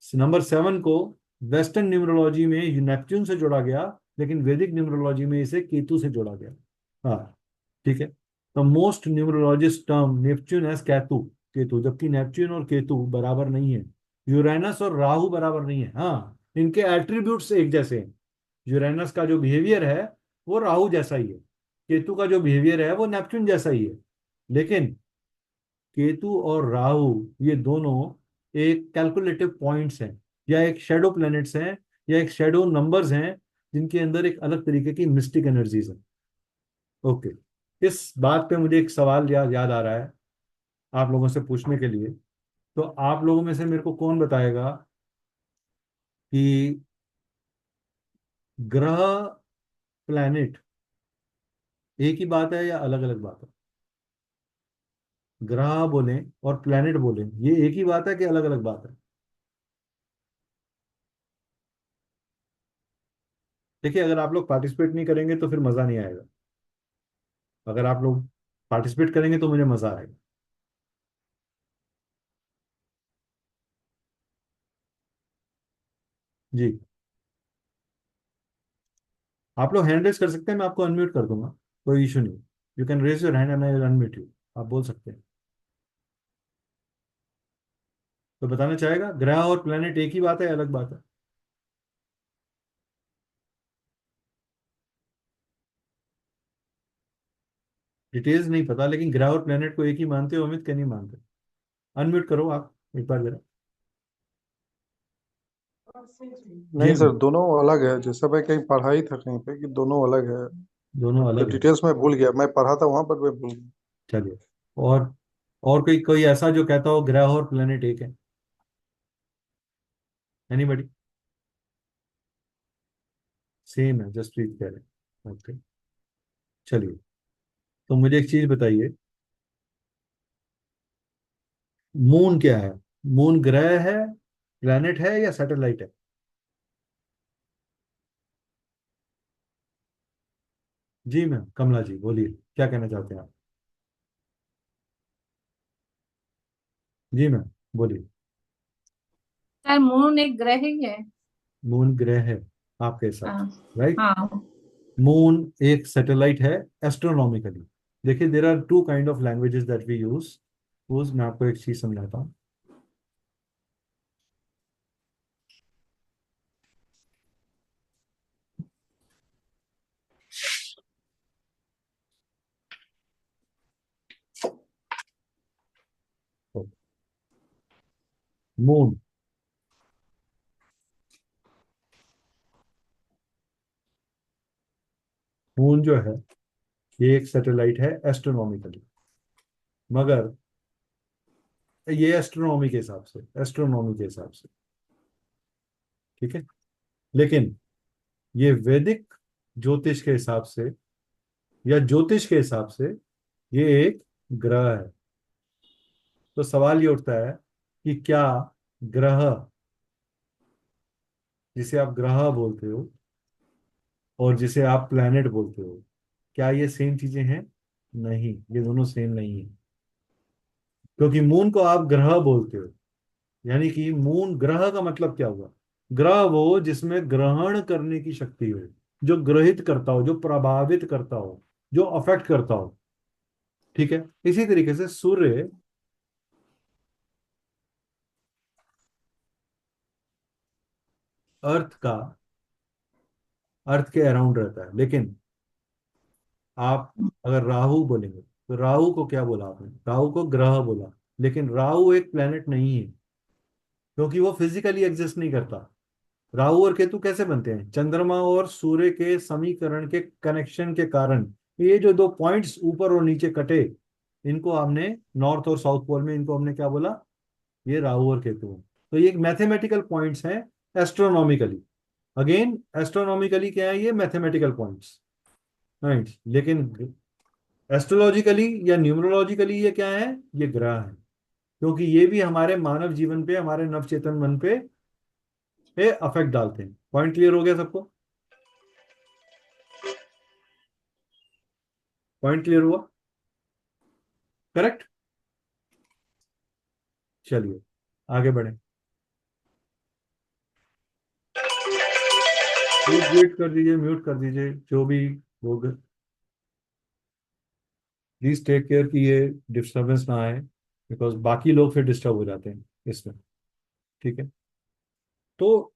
B: नंबर 7 को वेस्टर्न न्यूमरोलॉजी में नेपच्यून से जोड़ा गया, लेकिन वैदिक न्यूमरोलॉजी में इसे केतु से जोड़ा गया। हाँ, ठीक है। तो most numerologist term Neptune as Ketu, Ketu, जबकि नेपच्यून और केतु बराबर नहीं है। यूरेनस और राहु बराबर नहीं है। हाँ, इनके एट्रीब्यूट्स एक जैसे हैं। यूरेनस का जो बिहेवियर है वो राहु जैसा ही है, केतु का जो बिहेवियर है वो नेपच्यून जैसा ही है। लेकिन केतु और राहु ये दोनों एक कैलकुलेटिव पॉइंट्स हैं, या एक शेडो प्लैनेट्स हैं, या एक शेडो नंबर्स हैं, जिनके अंदर एक अलग तरीके की मिस्टिक एनर्जीज हैं। ओके, इस बात पे मुझे एक सवाल याद आ रहा है आप लोगों से पूछने के लिए। तो आप लोगों में से मेरे को कौन बताएगा कि ग्रह, प्लैनेट एक ही बात है या अलग अलग बात है? ग्रह बोलें और प्लैनेट बोलें, ये एक ही बात है कि अलग अलग बात है? देखिए, अगर आप लोग पार्टिसिपेट नहीं करेंगे तो फिर मजा नहीं आएगा। अगर आप लोग पार्टिसिपेट करेंगे तो मुझे मजा आएगा। जी, आप लोग हैंड रेज कर सकते हैं, मैं आपको अनम्यूट कर दूंगा, कोई इशू नहीं। You can raise your hand and I will unmute you. आप बोल सकते हैं। तो बताना चाहेगा ग्रह और प्लेनेट एक ही बात है या अलग बात है? डिटेल्स नहीं पता, लेकिन ग्रह और प्लेनेट को एक ही मानते हो अमित, क्या नहीं मानते? अनम्यूट करो आप एक बार जरा। जी
F: नहीं सर,
B: अमित,
F: दोनों अलग है। जैसा मैं कहीं पढ़ा ही था कहीं पे कि दोनों अलग है।
B: दोनों
F: मतलब
B: अलग है।
F: डिटेल्स मैं भूल गया, मैं पढ़ा था वहां पर, मैं भूल गया।
B: चलिए, और और कोई कोई ऐसा जो कहता हो ग्रह और प्लेनेट एक है? एनीबडी? सेम है, जसप्रीत कह रहे हैं। ओके, चलिए। तो मुझे एक चीज बताइए, मून क्या है? मून ग्रह है, प्लेनेट है या सैटेलाइट है? जी मैम, कमला जी बोलिए, क्या कहना चाहते हैं आप? जी मैम, बोलिए।
C: सर मून एक ग्रह ही है।
B: मून ग्रह है आपके हिसाब
C: हाँ।
B: से, राइट?
C: हाँ।
B: मून एक सैटेलाइट है एस्ट्रोनॉमिकली। देखिए, there are two kind of languages that we use. मैं आपको एक चीज समझाता हूँ। मून मून जो है, ये एक सैटेलाइट है एस्ट्रोनॉमिकली। मगर ये एस्ट्रोनॉमी के हिसाब से, ठीक है। लेकिन ये वैदिक ज्योतिष के हिसाब से या ज्योतिष के हिसाब से ये एक ग्रह है। तो सवाल ये उठता है कि क्या ग्रह, जिसे आप ग्रह बोलते हो और जिसे आप प्लैनेट बोलते हो, क्या ये सेम चीजें हैं? नहीं, ये दोनों सेम नहीं है। क्योंकि मून को आप ग्रह बोलते हो, यानी कि मून ग्रह का मतलब क्या हुआ? ग्रह वो जिसमें ग्रहण करने की शक्ति हो, जो ग्रहित करता हो, जो प्रभावित करता हो, जो अफेक्ट करता हो, ठीक है। इसी तरीके से सूर्य अर्थ का, अर्थ के अराउंड रहता है। लेकिन आप अगर राहु बोलेंगे तो राहु को क्या बोला आपने? राहु को ग्रह बोला। लेकिन राहु एक प्लेनेट नहीं है, क्योंकि वो फिजिकली एग्जिस्ट नहीं करता। राहु और केतु कैसे बनते हैं? चंद्रमा और सूर्य के समीकरण के कनेक्शन के कारण। ये जो दो पॉइंट्स ऊपर और नीचे कटे, इनको हमने नॉर्थ और साउथ पोल में, इनको हमने क्या बोला? ये राहु और केतु हैं। तो ये मैथमेटिकल पॉइंट्स हैं एस्ट्रोनॉमिकली। अगेन, एस्ट्रोनॉमिकली क्या है? ये मैथमेटिकल पॉइंट्स, राइट। लेकिन एस्ट्रोलॉजिकली या न्यूमरोलॉजिकली ये क्या है? ये ग्रह है। क्योंकि ये भी हमारे मानव जीवन पे, हमारे नवचेतन मन पे अफेक्ट डालते हैं। पॉइंट क्लियर हो गया सबको? पॉइंट क्लियर हुआ? करेक्ट। चलिए, आगे बढ़े। प्लीज वेट कर दीजिए, म्यूट कर दीजिए जो भी लोग। प्लीज टेक केयर कि ये डिस्टरबेंस ना आए, बिकॉज बाकी लोग फिर डिस्टर्ब हो जाते हैं इसमें, ठीक है। तो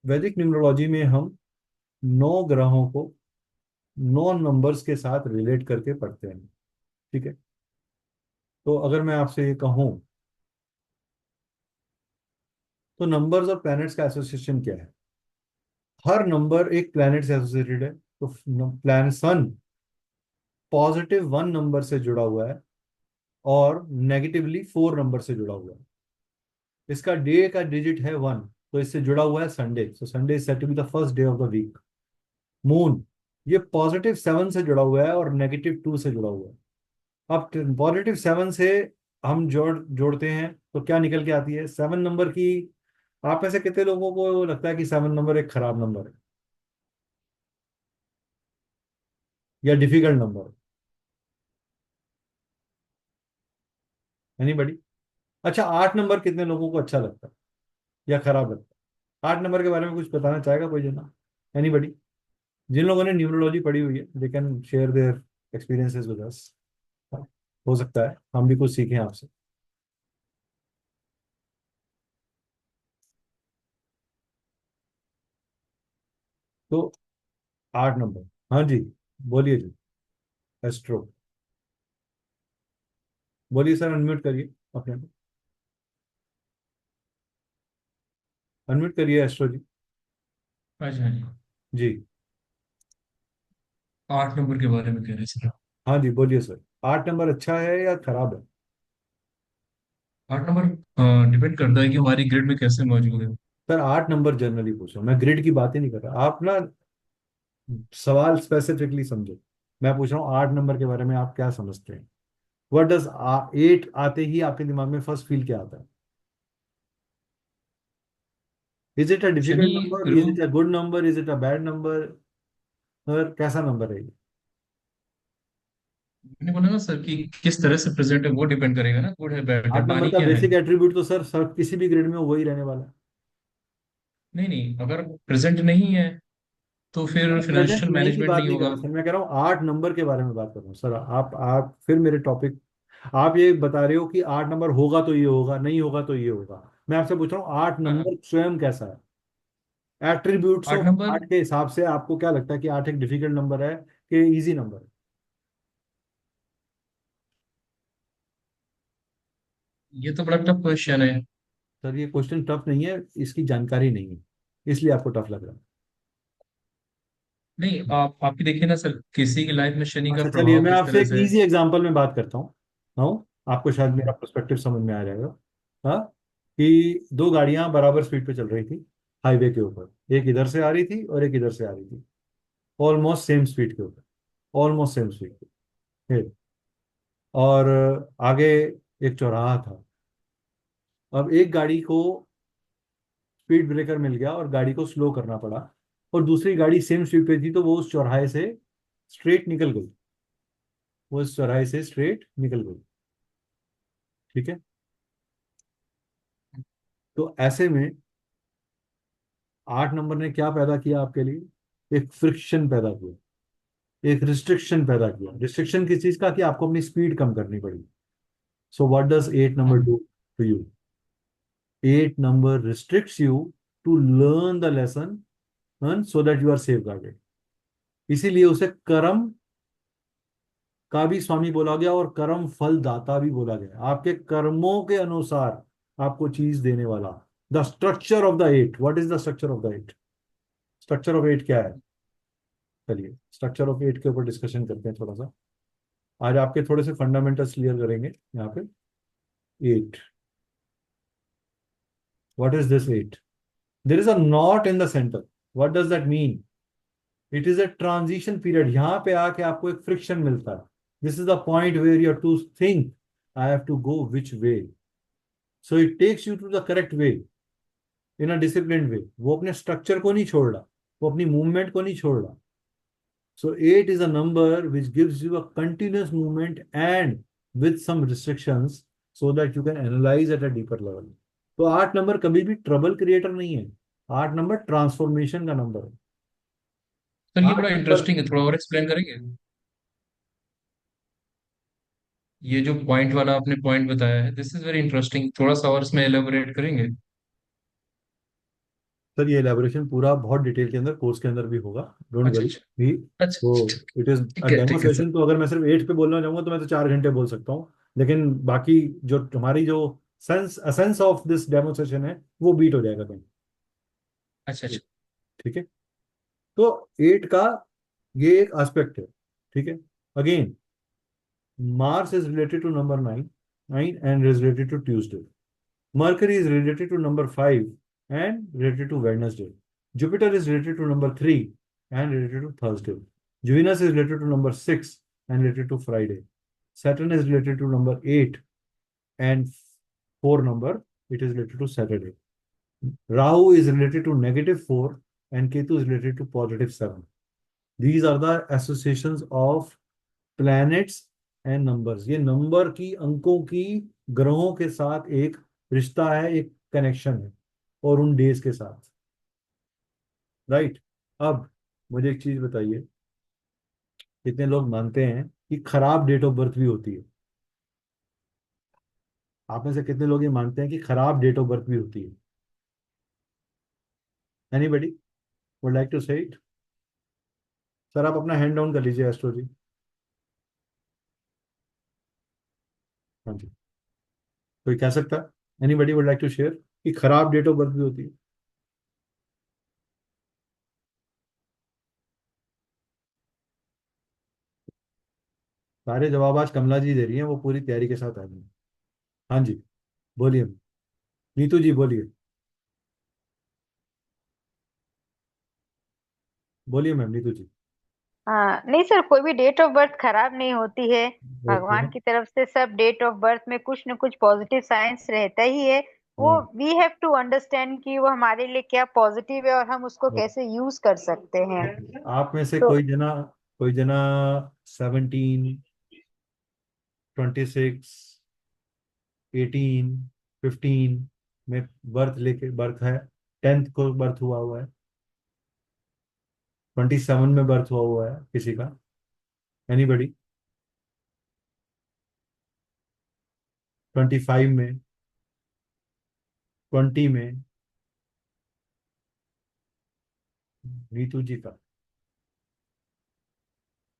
B: वैदिक न्यूमरोलॉजी में हम 9 ग्रहों को 9 नंबर्स के साथ रिलेट करके पढ़ते हैं, ठीक है। तो अगर मैं आपसे ये कहूं, तो नंबर्स और प्लैनेट्स का एसोसिएशन क्या है? हर नंबर एक प्लैनेट से एसोसिएटेड है। तो प्लान सन पॉजिटिव 1 नंबर से जुड़ा हुआ है और नेगेटिवली 4 नंबर से जुड़ा हुआ है। इसका डे का डिजिट है 1, तो इससे जुड़ा हुआ है Sunday, so Sunday is said to be the first day of the week. Moon, ये पॉजिटिव 7 से जुड़ा हुआ है और नेगेटिव 2 से जुड़ा हुआ है। अब पॉजिटिव 7 से हम जोड़ते हैं तो क्या निकल के आती है 7 नंबर की। आप में से कितने लोगों को लगता है कि 7 नंबर एक खराब नंबर है या डिफिकल्ट नंबर है? एनीबडी? अच्छा, 8 नंबर कितने लोगों को अच्छा लगता है या खराब लगता है? 8 नंबर के बारे में कुछ बताना चाहेगा कोई जना? एनीबडी? जिन लोगों ने न्यूमरोलॉजी पढ़ी हुई है they can share their experiences with us. हो सकता है हम भी कुछ सीखें आपसे। तो 8 नंबर, हाँ जी, बोलिए जी। एस्ट्रो, बोलिए सर, अनम्यूट करिए अपने को, अनम्यूट करिए एस्ट्रो जी।
E: अच्छा जी।
B: जी
E: 8 नंबर के बारे में कह रहे सर।
B: हाँ जी, बोलिए सर, 8 नंबर अच्छा है या खराब है?
E: 8 नंबर डिपेंड करता है कि हमारी ग्रिड में कैसे मौजूद है।
B: सर 8 नंबर जनरली पूछ रहा हूँ, मैं ग्रिड की बात ही नहीं कर रहा। आप ना सवाल स्पेसिफिकली समझो। मैं पूछ रहा हूँ 8 नंबर के बारे में आप क्या समझते हैं? व्हाट डज 8 आते ही आपके दिमाग में फर्स्ट फील क्या आता है? Is it a
E: Shani,
B: difficult number, is
E: Guru.
B: It a good number, is it a bad number, और कैसा नंबर है ये?
E: मैंने बोला ना सर कि किस तरह से प्रेजेंट है वो डिपेंड करेगा ना, गुड है बैड
B: 8
E: है
B: नंबर
E: पानी
B: का
E: क्या है।
B: बेसिक एट्रीब्यूट तो सर किसी भी ग्रेड में वही रहने वाला है।
E: नहीं नहीं, अगर प्रेजेंट नहीं है तो फिर
B: मैं प्रेजेंट
E: फाइनेंशियल
B: होने की
E: मैनेजमेंट
B: बात
E: नहीं
B: नहीं कर
E: होगा।
B: रहा सर, मैं कह रहा हूँ 8 नंबर के बारे में बात कर रहा हूँ सर। आप फिर मेरे टॉपिक, आप ये बता रहे हो कि 8 नंबर होगा तो ये होगा, नहीं होगा तो ये होगा। मैं आपसे पूछ रहा हूँ 8
E: हाँ।
B: नंबर स्वयं कैसा है? एट्रीब्यूट्स
E: आठ
B: ऑफ
E: नंबर
B: 8 के हिसाब से आपको क्या लगता है कि 8 एक डिफिकल्ट नंबर है कि इजी नंबर है?
E: ये तो बड़ा टफ क्वेश्चन है।
B: सर ये क्वेश्चन टफ नहीं है, इसकी जानकारी नहीं है, इसलिए आपको टफ लग रहा है।
E: नहीं, आप ही देखिए ना सर, किसी की लाइफ में शनि का
B: अच्छा चलिए,
E: प्रभाव
B: मैं
E: किस
B: आपसे
E: तरह
B: एक
E: से है।
B: इजी एग्जांपल में बात करता हूँ। हाँ, आपको शायद मेरा
E: हम्म।
B: पर्सपेक्टिव समझ में आ जाएगा। हाँ, कि दो गाड़ियां बराबर स्पीड पे चल रही थी हाईवे के ऊपर, एक इधर से आ रही थी और एक इधर से आ रही थी, ऑलमोस्ट सेम स्पीड के ऊपर, ऑलमोस्ट सेम स्पीड पे। और आगे एक चौराहा था। अब एक गाड़ी को स्पीड ब्रेकर मिल गया और गाड़ी को स्लो करना पड़ा, और दूसरी गाड़ी सेम स्पीड पे थी तो वो उस चौराहे से स्ट्रेट निकल गई, वो उस चौराहे से स्ट्रेट निकल गई। ठीक है, तो ऐसे में 8 नंबर ने क्या पैदा किया आपके लिए? एक फ्रिक्शन पैदा किया, एक रिस्ट्रिक्शन पैदा किया। रिस्ट्रिक्शन किस चीज का? कि आपको अपनी स्पीड कम करनी पड़ी। सो व्हाट डज 8 नंबर
E: हाँ।
B: Do to you? 8 number restricts you to learn the lesson so that you are safeguarded. इसीलिए उसे कर्म का भी स्वामी बोला गया और कर्म फल दाता भी बोला गया। आपके कर्मों के अनुसार आपको चीज देने वाला। The structure of the 8, what is the structure of the 8? Structure of 8 क्या है? चलिए स्ट्रक्चर ऑफ 8 के ऊपर डिस्कशन करते हैं थोड़ा सा। आज आपके थोड़े से फंडामेंटल्स क्लियर करेंगे यहाँ पे। 8, what is this 8? There is a knot in the centre. What does that mean? It is a transition period. यहाँ पे आके आपको एक फ्रिक्शन मिलता है। This is the point where you have to think I have to go which way. So it takes you to the correct way in a discipline way. वो अपने स्ट्रक्चर को नहीं छोड़ रहा, वो अपनी मूवमेंट को नहीं छोड़ रहा। So 8 is a number which gives you a continuous movement and with some restrictions so that you can analyze at a deeper level. तो 8 नंबर कभी भी ट्रबल क्रिएटर नहीं है, 8 नंबर ट्रांसफॉर्मेशन का नंबर है।
E: सर ये
B: 8
E: बड़ा
B: नंबर,
E: इंटरेस्टिंग है, थोड़ा और एक्सप्लेन करेंगे। ये जो पॉइंट वाला आपने पॉइंट बताया है, दिस इज वेरी इंटरेस्टिंग, थोड़ा सा और इसमें एलेबोरेट करेंगे।
B: सर ये एलैबोरेशन पूरा बहुत डिटेल के अंदर कोर्स के अंदर भी होगा, डोंट
E: अच्छा
B: वरी।
E: अच्छा।
B: भी
E: अच्छा
B: तो
E: अच्छा,
B: इट इज अ डेमो
E: ठीक है सर।
B: सेशन, तो अगर मैं सिर्फ 8 पे बोलना चाहूंगा तो मैं तो 4 घंटे बोल सकता हूँ, लेकिन बाकी जो हमारी जो sense of this demo session है वो बीट हो जाएगा कहीं।
E: अच्छा अच्छा।
B: ठीक है, तो 8 का ये एक एस्पेक्ट है। ठीक है, Again, Mars is related to number 9 and is related to Tuesday. Mercury is related to number 5 and related to Wednesday. Jupiter is related to number 3 and related to Thursday. Venus is related to number 6 and related to Friday. Saturn is related to number 8 and 4 number, it is related to Saturday. Rahu is related to -4 and Ketu is related to +7. These are the associations of planets and numbers. ये नंबर की, अंकों की, ग्रहों के साथ एक रिश्ता है, एक कनेक्शन है, और उन डेज के साथ. राइट. अब मुझे एक चीज बताइए, कितने लोग मानते हैं कि खराब डेट ऑफ बर्थ भी होती है? आप में से कितने लोग ये मानते हैं कि खराब डेट ऑफ बर्थ भी होती है? एनीबडी वुड लाइक टू से इट? सर आप अपना हैंड डाउन कर लीजिए एस्ट्रो जी. हाँ जी, कोई कह सकता है? Anybody would like to share कि खराब डेट ऑफ बर्थ भी होती है? सारे जवाब आज कमला जी दे रही हैं, वो पूरी तैयारी के साथ आ गई. हाँ जी, बोलिए. नीतू जी बोलिए. बोलिए मैम, नीतू जी.
A: हाँ नहीं सर, कोई भी डेट ऑफ बर्थ खराब नहीं होती है.
B: ओके.
A: भगवान की तरफ से सब डेट ऑफ बर्थ में कुछ न कुछ पॉजिटिव साइंस रहता ही है. वो
B: हाँ.
A: वी हैव टू अंडरस्टैंड कि वो हमारे लिए क्या पॉजिटिव है और हम उसको कैसे यूज कर सकते हैं.
B: आप में से
A: तो
B: कोई जना 17, 26, 18, 15 में बर्थ है. 10th को बर्थ हुआ है. 27 में बर्थ हुआ है किसी का? एनीबडी? 25 में, 20 में? नीतू जी का.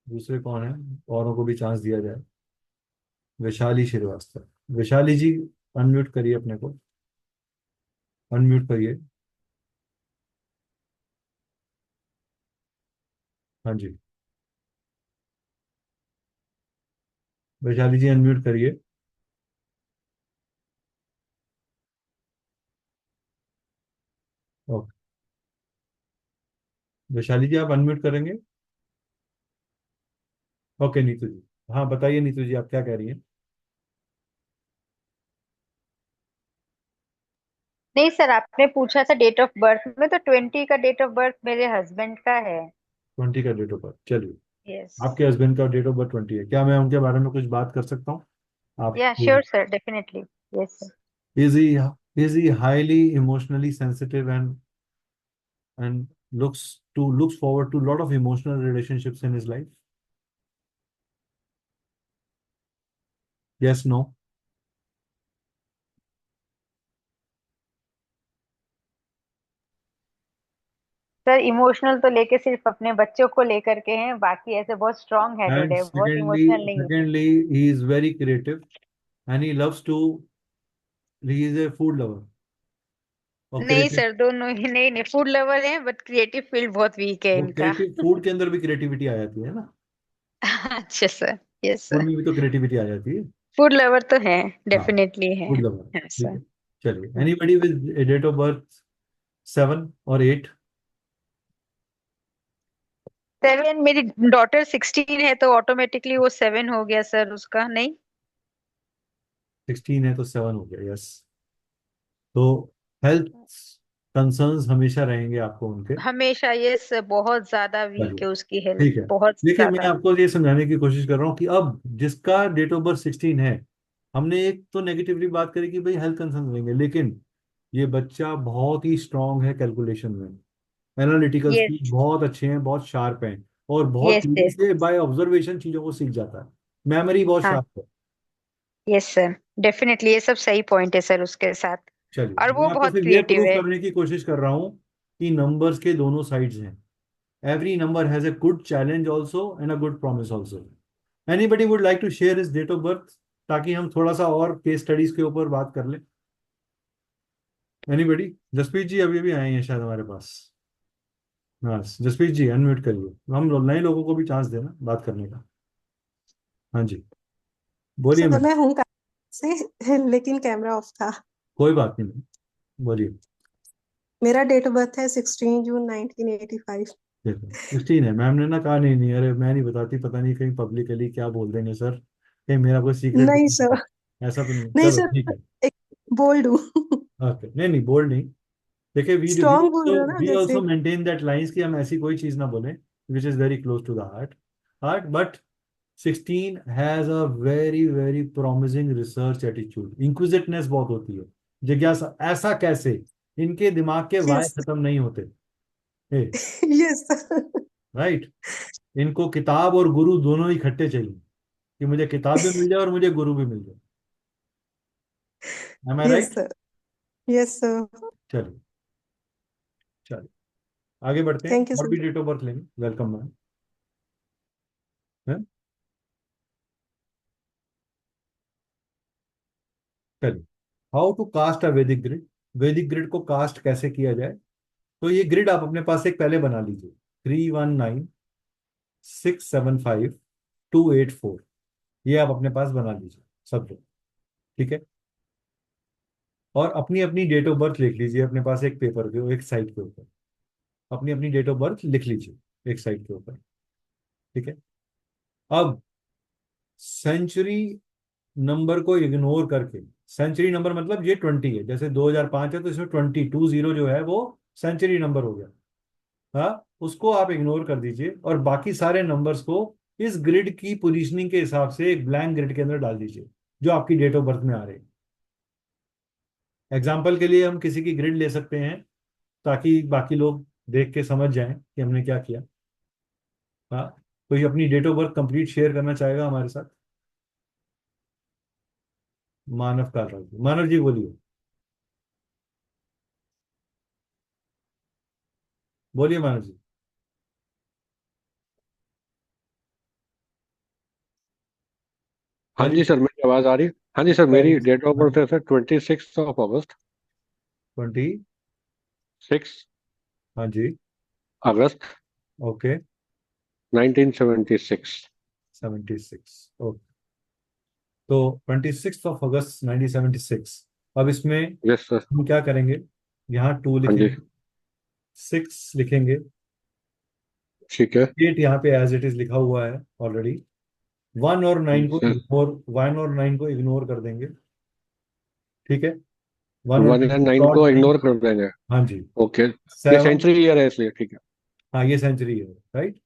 B: दूसरे कौन है? औरों को भी चांस दिया जाए. वैशाली श्रीवास्तव. वैशाली जी, अनम्यूट करिए अपने को. अनम्यूट करिए. हाँ जी, वैशाली जी अनम्यूट करिए. ओके. वैशाली जी आप अनम्यूट करेंगे? ओके नीतू जी. हाँ बताइए नीतू जी, आप क्या कह रही हैं?
A: नहीं सर, आपने पूछा था डेट ऑफ बर्थ में, तो 20 का डेट ऑफ बर्थ मेरे हस्बैंड का है.
B: 20 का डेट ऑफ बर्थ. चलिए,
A: यस.
B: आपके हस्बैंड का डेट ऑफ बर्थ 20 है. क्या मैं उनके बारे में कुछ बात कर सकता हूँ? आप.
A: या sure sir, definitely. Yes sir.
B: Is he is he highly emotionally sensitive and looks forward to lot of emotional relationships in his life? Yes, no?
A: Sir emotional तो लेके सिर्फ अपने बच्चों को लेकर के हैं, बाकी ऐसे बहुत स्ट्रांग हेडेड
B: And
A: है, बहुत
B: secondly,
A: इमोशनल नहीं है.
B: secondly, he is very creative and he is a food lover. और
A: नहीं
B: क्रिएटिव.
A: सर, दोनों ही नहीं. नहीं, फूड लवर है बट क्रिएटिव फील्ड बहुत वीक है
B: वो
A: इनका.
B: क्रिएटिव, फूड के अंदर भी क्रिएटिविटी आ जाती है ना.
A: अच्छा सर. Yes
B: food
A: sir.
B: में भी तो क्रिएटिविटी आ जाती है.
A: फूड लवर तो है,
B: हाँ,
A: डेफिनेटली है.
B: Food lover.
A: हाँ
B: ठीक
A: सर.
B: है. चलिए, anybody with date of birth 7 और 8?
A: 7, मेरी डॉटर 16 है तो ऑटोमेटिकली वो 7 हो गया सर उसका. नहीं.
B: 16 है तो 7 हो गया. यस. तो हेल्थ कंसर्न्स हमेशा रहेंगे आपको उनके.
A: हमेशा. यस, बहुत ज्यादा वीक
B: चलिए,
A: है उसकी हेल्थ,
B: ठीक है.
A: बहुत
B: देखिए, मैं
A: ज्यादा.
B: आपको ये समझाने की कोशिश कर रहा हूँ कि अब जिसका डेट ऑफ बर्थ 16 है, हमने एक तो नेगेटिवली बात करी कि भाई हेल्थ कंसर्न रहेंगे, लेकिन ये बच्चा बहुत ही स्ट्रांग है कैलकुलेशन में. Analytical skill
A: yes.
B: बहुत अच्छे हैं, बहुत शार्प हैं, और बहुत
A: यस.
B: तेजी
A: यस.
B: से बाय ऑब्जर्वेशन चीजों को सीख जाता है. मेमोरी बहुत
A: हाँ.
B: शार्प है.
A: यस सर, डेफिनेटली ये सब सही पॉइंट है सर उसके साथ.
B: चलिए,
A: और वो
B: मैं आपको
A: बहुत
B: सिर्फ ये
A: क्रिएटिव
B: प्रूव
A: है.
B: करने की कोशिश कर रहा हूँ कि नंबर्स के दोनों साइड्स हैं. Every number has a good challenge also and a good promise also. Anybody would like to share his date of birth ताकि हम थोड़ा सा और केस स्टडीज के ऊपर बात कर लें? Anybody? जसप्रीत जी अभी भी आए हैं शायद हमारे पास. हाँ, जसप्रीत जी अनम्यूट करिए. हम नए लोगों को भी चांस देना बात करने का. हाँ जी, बोलिए
G: सर
B: मैम।
G: मैं हूँ से लेकिन कैमरा ऑफ था।
B: कोई बात नहीं मैम, बोलिए।
G: मेरा डेट ऑफ बर्थ है 16 जून 1985।
B: देखो 16 है, मैम ने ना कहा नहीं नहीं, अरे मैं नहीं बताती, पता नहीं कहीं पब्लिकली क्या बोल देंगे सर, कहीं मेरा कोई सीक्रेट।
G: नहीं सर,
B: ऐसा तो नहीं,
G: नहीं
B: चलो
G: सर,
B: ठीक है।
G: एक बोल्ड हूँ।
B: ओके, नहीं नहीं, बोल्ड नहीं। देखिए वी वी
G: स्ट्रॉन्ग बोल
B: ऑल्सो
G: रहे हो ना
B: वी
G: जैसे।
B: ऑल्सो मेंटेन दैट लाइंस कि हम ऐसी कोई चीज ना बोलें which is very close to the heart but 16 has a very very promising research attitude, inquisitiveness बहुत होती है, जिज्ञासा, ऐसा कैसे, इनके दिमाग के वाय
G: यस।
B: खत्म नहीं होते।
G: Yes sir.
B: राइट, इनको किताब और गुरु दोनों इकट्ठे चाहिए, कि मुझे किताब भी मिल जाए और मुझे गुरु भी मिल जाए। Am I
G: yes
B: right?
G: Sir. Yes sir.
B: चलिए, चलिए आगे बढ़ते हैं,
G: थैंक यू
B: और भी
G: सर।
B: डेट ऑफ बर्थ लेंगे। Welcome ma'am. चलिए, how to cast a Vedic grid, वैदिक ग्रिड को कास्ट कैसे किया जाए। तो ये ग्रिड आप अपने पास एक पहले बना लीजिए, 319 675 284, ये आप अपने पास बना लीजिए सब लोग। ठीक है, और अपनी अपनी डेट ऑफ बर्थ लिख लीजिए अपने पास एक पेपर के एक साइड के ऊपर, अपनी अपनी डेट ऑफ बर्थ लिख लीजिए एक साइड के ऊपर। ठीक है, अब सेंचुरी नंबर को इग्नोर करके, सेंचुरी नंबर मतलब ये 20 है, जैसे 2005 है तो इसमें 20 जो है वो सेंचुरी नंबर हो गया। हाँ, उसको आप इग्नोर कर दीजिए और बाकी सारे नंबर्स को इस ग्रिड की पोजीशनिंग के हिसाब से एक ब्लैंक ग्रिड के अंदर डाल दीजिए जो आपकी डेट ऑफ बर्थ में आ रहे हैं। एग्जाम्पल के लिए हम किसी की ग्रिड ले सकते हैं ताकि बाकी लोग देख के समझ जाएं कि हमने क्या किया। हाँ, कोई अपनी date of birth complete share करना चाहेगा हमारे साथ? मानव काल राज, मानव जी बोलिए, बोलिए मानव जी।
H: हाँ
B: वेरी
H: जी सर, मेरी आवाज़ आ रही है। हाँ जी सर,
B: वेरी
H: मेरी डेट ऑफ बर्थ है सर 26
B: 20, हाँ जी,
H: अगस्त
B: ओके,
H: 1976।
B: 76, ओके। तो 26 अगस्त 1976। अब इसमें
H: यस सर।
B: हम क्या करेंगे, यहाँ 2
H: हाँ जी,
B: लिखेंगे, 6 लिखेंगे,
H: ठीक है।
B: 8 यहाँ पे एज इट इज लिखा हुआ है ऑलरेडी, 1 और 9 को
H: सर
B: इग्नोर, 1 और 9 को इग्नोर कर देंगे। ठीक है, 1 और 9
H: वन एंड
B: को
H: नाइन
B: डॉट
H: को
B: नहीं,
H: इग्नोर कर देंगे।
B: हाँ जी,
H: ओके, ये
B: 7,
H: सेंचुरी ईयर है इसलिए ठीक है।
B: हाँ ये सेंचुरी है, राइट।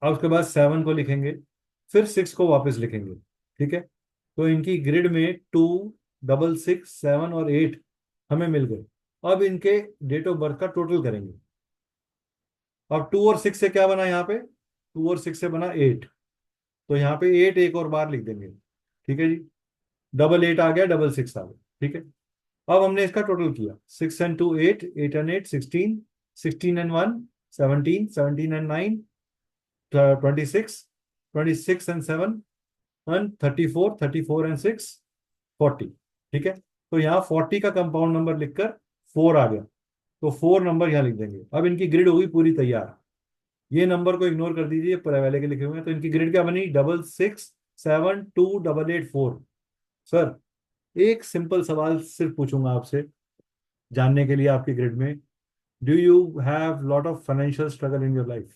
B: अब उसके बाद 7 को लिखेंगे, फिर 6 को वापस लिखेंगे। ठीक है, तो इनकी ग्रिड में 2 6 6 7 और 8 हमें मिल गए। अब इनके डेट ऑफ बर्थ का टोटल करेंगे। अब 2 और 6 से क्या बना, यहाँ पे 2 और 6 से बना 8, तो यहाँ पे 8 एक और बार लिख देंगे। ठीक है जी, डबल 8 आ गया, डबल 6 आ गया। ठीक है, अब हमने इसका टोटल किया, 6 and 2 8, 8 and 8 16, 16 and 1 17, 17 and 9 26, 26 and 7 34, 34 and 6 40। ठीक है, तो यहाँ 40 का कंपाउंड नंबर लिखकर 4 आ गया, तो 4 नंबर यहाँ लिख देंगे। अब इनकी ग्रिड होगी पूरी तैयार। ये नंबर को इग्नोर कर दीजिए, पहले के लिखे हुए हैं, तो इनकी ग्रिड क्या बनी, 6 6 7 2 8 8 4। सर, एक सिंपल सवाल सिर्फ पूछूंगा आपसे जानने के लिए आपकी ग्रिड में, do you have lot of financial struggle in your life?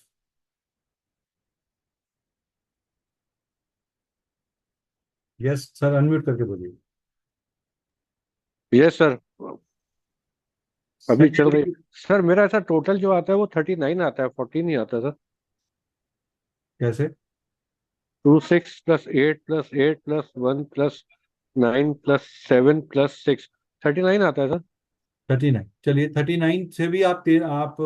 B: Yes sir, unmute करके बोलिए।
H: यस सर, अभी चल रही।
B: सेंचुरी
H: सर मेरा ऐसा टोटल जो आता है वो 39 आता है, 40 नहीं आता सर।
B: कैसे?
H: 2 6 + 8 + 1 + 9 + 7 + 6, 39 आता है सर।
B: 39, चलिए 39 से भी आप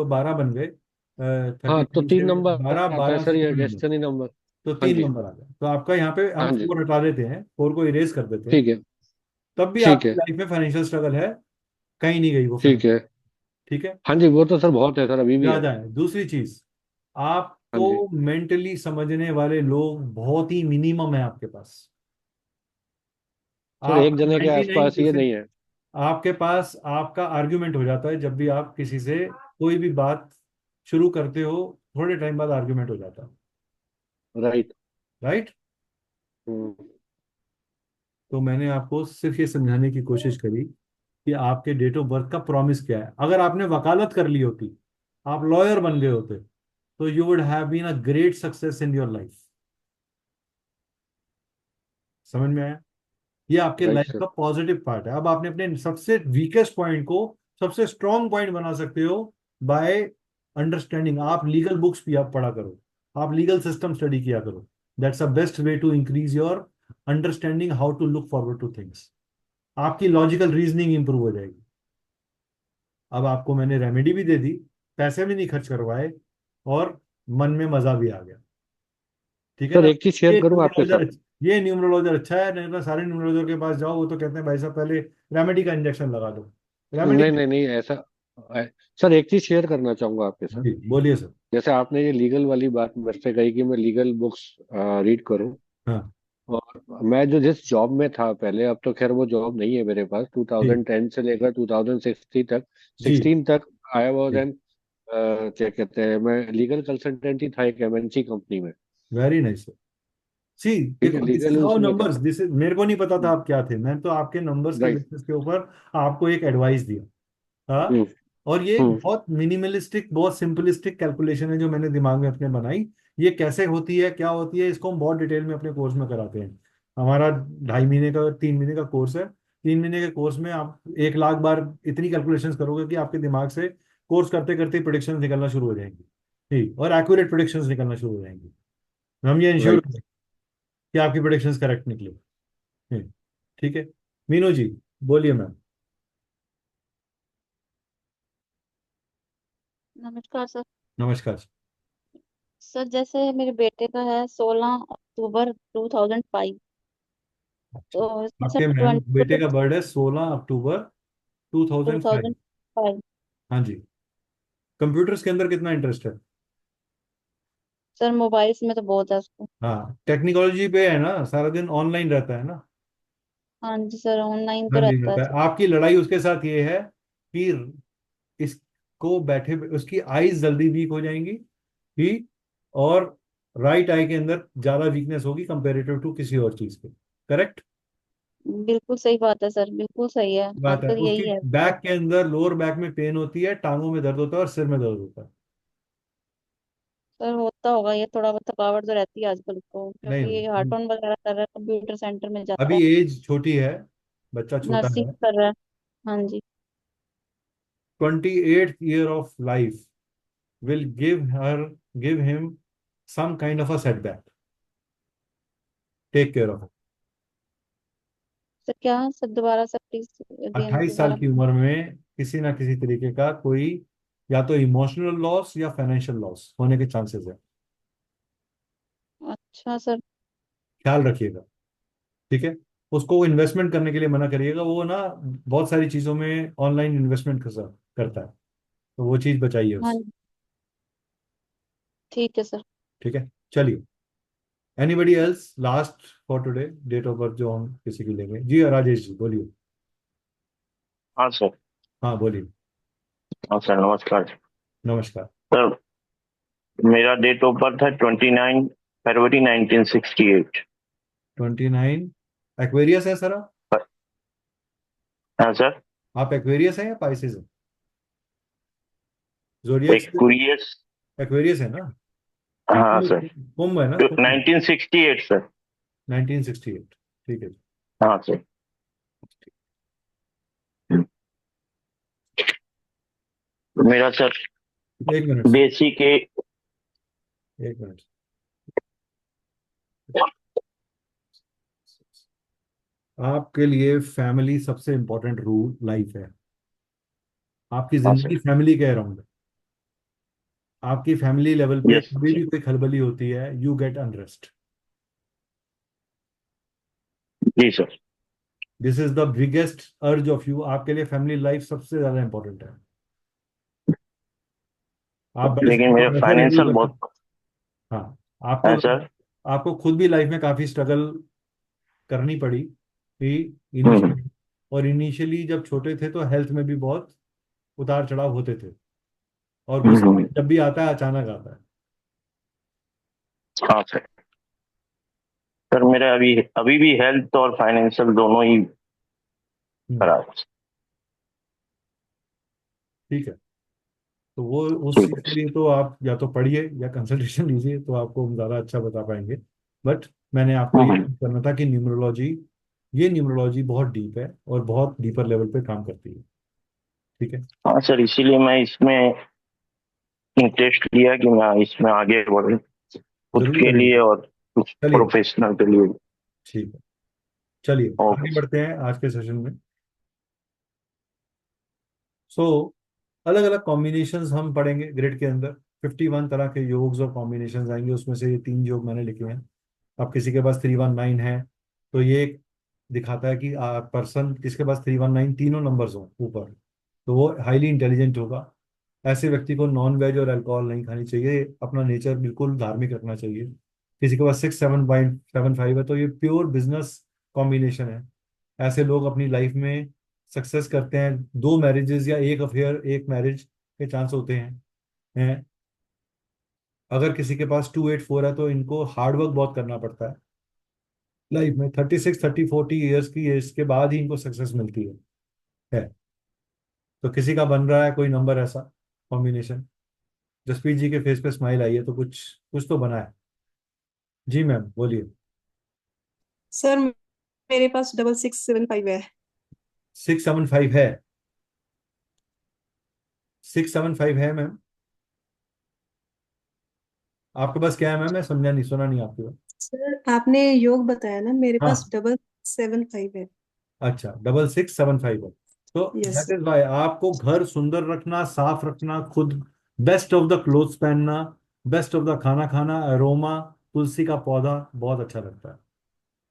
B: 12 बन गए।
H: हाँ, तो
B: 39
H: तीन
B: से
H: नंबर
B: 12,
H: आता है
B: 12
H: सर,
B: से
H: ये
B: 3 नंबर,
H: डेस्टिनी नंबर।
B: तो
H: हाँ
B: तीन
H: जी।
B: नंबर आ गए। तो आपका यहाँ पे हम
H: हाँ जी,
B: 4 हटा देते हैं, 4 को इरेज कर देते हैं।
H: ठीक है।
B: तब भी
H: ठीक
B: आपकी
H: है।
B: लाइफ में फाइनेंशियल स्ट्रगल है, कहीं नहीं गई वो
H: ठीक
B: फाइनेंशियल।
H: है।
B: ठीक है,
H: हाँ जी, वो तो सर बहुत है सर, अभी भी है।
B: ज्यादा है। दूसरी चीज,
H: हाँ जी
B: आपको मेंटली समझने वाले लोग बहुत ही मिनिमम है आपके पास।
H: सर, एक
B: आपका
H: जने के
B: 99,
H: आसपास ये नहीं है।
B: आपके पास आपका आर्ग्यूमेंट हो जाता है जब भी आप किसी से कोई भी बात शुरू करते हो, थोड़े टाइम बाद आर्ग्यूमेंट हो जाता है।
H: राइट।
B: राइट,
H: हम्म,
B: तो मैंने आपको सिर्फ ये समझाने की कोशिश करी कि आपके डेट ऑफ बर्थ का प्रॉमिस क्या है। अगर आपने वकालत कर ली होती, आप लॉयर बन गए होते, तो you would have been a great success in your life. समझ में आया? ये आपके
H: राइट
B: लाइफ
H: सर।
B: का पॉजिटिव पार्ट है। अब आपने अपने सबसे वीकेस्ट पॉइंट को सबसे स्ट्रॉन्ग पॉइंट बना सकते हो बाय अंडरस्टैंडिंग। आप लीगल बुक्स भी आप पढ़ा करो, आप लीगल सिस्टम स्टडी किया करो। That's a best way to increase your understanding how to look forward to things. आपकी लॉजिकल रीजनिंग इंप्रूव हो जाएगी। अब आपको मैंने रेमेडी भी दे दी, पैसे भी नहीं खर्च करवाए, और मन में मजा भी आ गया। ठीक है
H: सर
B: ना?
H: एक चीज शेयर
B: ये
H: करूं आपके साथ।
B: न्यूमरोलॉजर ये न्यूमरोलॉजर अच्छा है, नहीं तो सारे न्यूमरोलॉजर के पास जाओ, वो तो कहते हैं भाई साहब पहले रेमेडी का इंजेक्शन लगा दो।
H: नहीं
B: रेमेडी।
H: नहीं नहीं ऐसा। सर एक चीज शेयर करना चाहूंगा आपके साथ।
B: जी बोलिए सर।
H: जैसे आपने ये लीगल वाली बात मेरे से कही कि मैं लीगल बुक्स रीड करूं।
B: हाँ।
H: और मैं जो जिस जॉब में था पहले, अब तो खैर वो जॉब नहीं है मेरे पास।
B: जी
H: 2010 से लेकर 2016 तक,
B: जी
H: 16 तक आई वाज
B: जी।
H: एन, क्या कहते हैं, मैं लीगल कंसल्टेंट ही था एक एमएनसी कंपनी में।
B: Very nice sir. सी
H: ठीक है,
B: देखो, दिस इज
H: लीगल
B: हाउ
H: उसमें था।
B: नंबर्स, दिस इज, मेरे को नहीं पता था आप क्या थे, मैं तो आपके नंबर्स के
H: राइट।
B: बेसिस के ऊपर आपको एक एडवाइस दिया। हाँ।
H: हम्म
B: और ये एक
H: हम्म
B: बहुत मिनिमलिस्टिक, बहुत सिंपलिस्टिक कैलकुलेशन है जो मैंने दिमाग में अपने बनाई। ये कैसे होती है, क्या होती है, इसको हम बहुत डिटेल में अपने कोर्स में कराते हैं। हमारा 2.5 महीने का, 3 महीने का कोर्स है। 3 महीने के कोर्स में आप 1 लाख बार इतनी कैलकुलेशंस करोगे कि आपके दिमाग से कोर्स करते करते प्रिडिक्शंस निकलना शुरू हो जाएंगी। ठीक, और एक्यूरेट प्रिडिक्शंस निकलना शुरू हो जाएंगी। हम ये इंश्योर
H: राइट।
B: करें कि आपकी प्रिडिक्शंस करेक्ट निकले। ठीक है। मीनू जी, बोलिए मैम।
I: नमस्कार सर।
B: नमस्कार।
I: सर जैसे मेरे बेटे का है 16 अक्टूबर 2005।
B: अच्छा,
I: तो इसमें सर
B: आपके मैम बेटे
I: ट्वेंटी
B: का birthday 16 October
I: two
B: 2005।
I: Thousand five
B: हाँ जी। कंप्यूटर्स के अंदर कितना इंटरेस्ट है?
I: सर मोबाइल्स में तो बहुत है उसको।
B: हाँ, टेक्नोलॉजी पे है ना, सारा दिन ऑनलाइन रहता है ना।
I: हाँ जी सर, ऑनलाइन तो
B: हाँ जी,
I: रहता है
B: रहता
I: सर।
B: है। आपकी लड़ाई उसके साथ ये है कि इसको बैठे उसकी आईज जल्दी वीक हो जाएंगी। ठीक। और राइट आई के अंदर ज्यादा वीकनेस होगी कंपेरेटिव टू किसी और चीज के। करेक्ट
I: बिल्कुल सही बात है सर, बिल्कुल सही है,
B: बात है।
I: आजकल
B: उसकी
I: यही है सर।
B: बैक के अंदर, लोअर बैक में पेन होती है, टांगों में दर्द होता है और सिर में दर्द होता है।
I: सर होता होगा ये, थोड़ा बहुत थकावट तो रहती है आजकल को,
B: नहीं
I: क्योंकि ये
B: नहीं,
I: हार्टोन वगैरह कर रहा है, कंप्यूटर सेंटर में जाता
B: अभी
I: है,
B: एज छोटी है, बच्चा छोटा
I: नर्सिंग
B: है।
I: कर रहा है। हाँ जी।
B: 28th year of life will give him some kind of a setback. Take care of it.
I: Sir क्या सर, दोबारा सर प्लीज अगेन
B: 28 साल
I: दोबारा।
B: की उम्र में किसी ना किसी तरीके का कोई, या तो इमोशनल लॉस या फाइनेंशियल लॉस होने के चांसेस है।
I: अच्छा सर।
B: ख्याल रखिएगा। ठीक है। उसको इन्वेस्टमेंट करने के लिए मना करिएगा, वो ना बहुत सारी चीजों में ऑनलाइन इन्वेस्टमेंट करता है, तो वो चीज बचाइए
I: हाँ
B: उससे।
I: जी, ठीक है सर।
B: ठीक है, चलिए। Anybody else last for today, date of birth जो हम किसी की लेंगे? जी राजेश जी बोलिए।
J: हाँ सर।
B: हाँ बोलिए।
J: हाँ सर, नमस्कार।
B: नमस्कार।
J: सर, मेरा डेट ऑफ बर्थ है 29 फरवरी 1968।
B: 29 एक्वेरियस है सर आप?
J: हाँ सर।
B: आप एक्वेरियस हैं या पाइसेस हैं? जोडियक से
J: एक्वेरियस।
B: एक्वेरियस है ना?
J: हाँ सर।
B: कुंभ है ना, कुंभ।
J: 1968 सर।
B: 1968। ठीक है।
J: हाँ सर। मेरा सर
B: एक मिनट सर,
J: बेसिक है।
B: एक मिनट। आपके लिए फैमिली सबसे इंपॉर्टेंट रूल लाइफ है। आपकी
J: हाँ
B: जिंदगी
J: सर।
B: फैमिली के अराउंड है। आपकी फैमिली लेवल पे
J: यस
B: कभी
J: सर।
B: भी कोई खलबली होती है, यू गेट अनरेस्ट।
J: जी sir.
B: This is the biggest urge of you. आपके लिए फैमिली लाइफ सबसे ज्यादा इंपॉर्टेंट है। आप बड़े
J: लेकिन
B: सालों
J: मेरे
B: तक ऐसे हैंडल
J: फाइनेंशियल
B: कर सकते।
J: बहुत
B: हाँ।
J: है
B: आपको
J: सर।
B: आपको खुद भी लाइफ में काफी स्ट्रगल करनी पड़ी कि
J: हम्म
B: इनिशियली। और इनिशियली जब छोटे थे तो हेल्थ में भी बहुत उतार चढ़ाव होते थे, और
J: हम्म।
B: गुस्सा जब भी आता है अचानक आता है।
J: हाँ सर। सर मेरा अभी अभी भी हेल्थ और फाइनेंशियल दोनों ही खराब है।
B: ठीक है, तो वो उस
J: ठीक
B: चीज
J: है।
B: के लिए तो आप या तो पढ़िए या कंसल्टेशन लीजिए, तो आपको हम ज्यादा अच्छा बता पाएंगे। बट मैंने आपको ये
J: हम्म।
B: करना था कि न्यूमरोलॉजी, ये न्यूमरोलॉजी बहुत डीप है और बहुत डीपर लेवल पे काम करती है। ठीक है।
J: हाँ सर, इसीलिए मैं इसमें इंटरेस्ट लिया कि मैं इसमें आगे बढ़ूं, खुद
B: जरूर
J: के
B: करिए
J: लिए
B: सर।
J: और कुछ
B: चलिए।
J: प्रोफेशनल के लिए।
B: ठीक है, चलिए
J: ओके।
B: आगे बढ़ते हैं आज के सेशन में। सो अलग अलग कॉम्बिनेशंस हम पढ़ेंगे ग्रिड के अंदर। 51 तरह के योग्स और कॉम्बिनेशंस आएंगे, उसमें से ये 3 योग मैंने लिखे हैं। अब किसी के पास 319 है, तो ये दिखाता है कि पर्सन किसके पास 319 तीनों नंबर्स हो ऊपर, तो वो हाईली इंटेलिजेंट होगा। ऐसे व्यक्ति को नॉन वेज और अल्कोहल नहीं खानी चाहिए, अपना नेचर बिल्कुल धार्मिक रखना चाहिए। किसी के पास 67.75 है, तो ये प्योर बिजनेस कॉम्बिनेशन है। ऐसे लोग अपनी लाइफ में सक्सेस करते हैं। 2 मैरिजेस या एक अफेयर, एक मैरिज के चांस होते हैं। अगर किसी के पास 284 है, तो इनको हार्डवर्क बहुत करना पड़ता है लाइफ में। 36 30 40 ईयर्स की एज के बाद ही इनको सक्सेस मिलती है। तो किसी का बन रहा है कोई नंबर ऐसा कॉम्बिनेशन। जसप्रीत जी के फेस पे स्माइल आई है, तो कुछ कुछ तो बना है। जी मैम बोलिए।
G: सर मेरे पास 6675 है।
B: 675 है? 675 है मैम? आपके पास क्या है मैम? मैं समझा नहीं, सुना नहीं आपकी बात।
G: सर आपने योग बताया ना, मेरे पास
B: हाँ,
G: 775 है।
B: अच्छा, 6675 है। तो
G: yes
B: that
G: sir.
B: Is why आपको घर सुंदर रखना, साफ रखना, खुद बेस्ट ऑफ द क्लोथ्स पहनना, बेस्ट ऑफ द खाना खाना, अरोमा, तुलसी का पौधा बहुत अच्छा लगता है।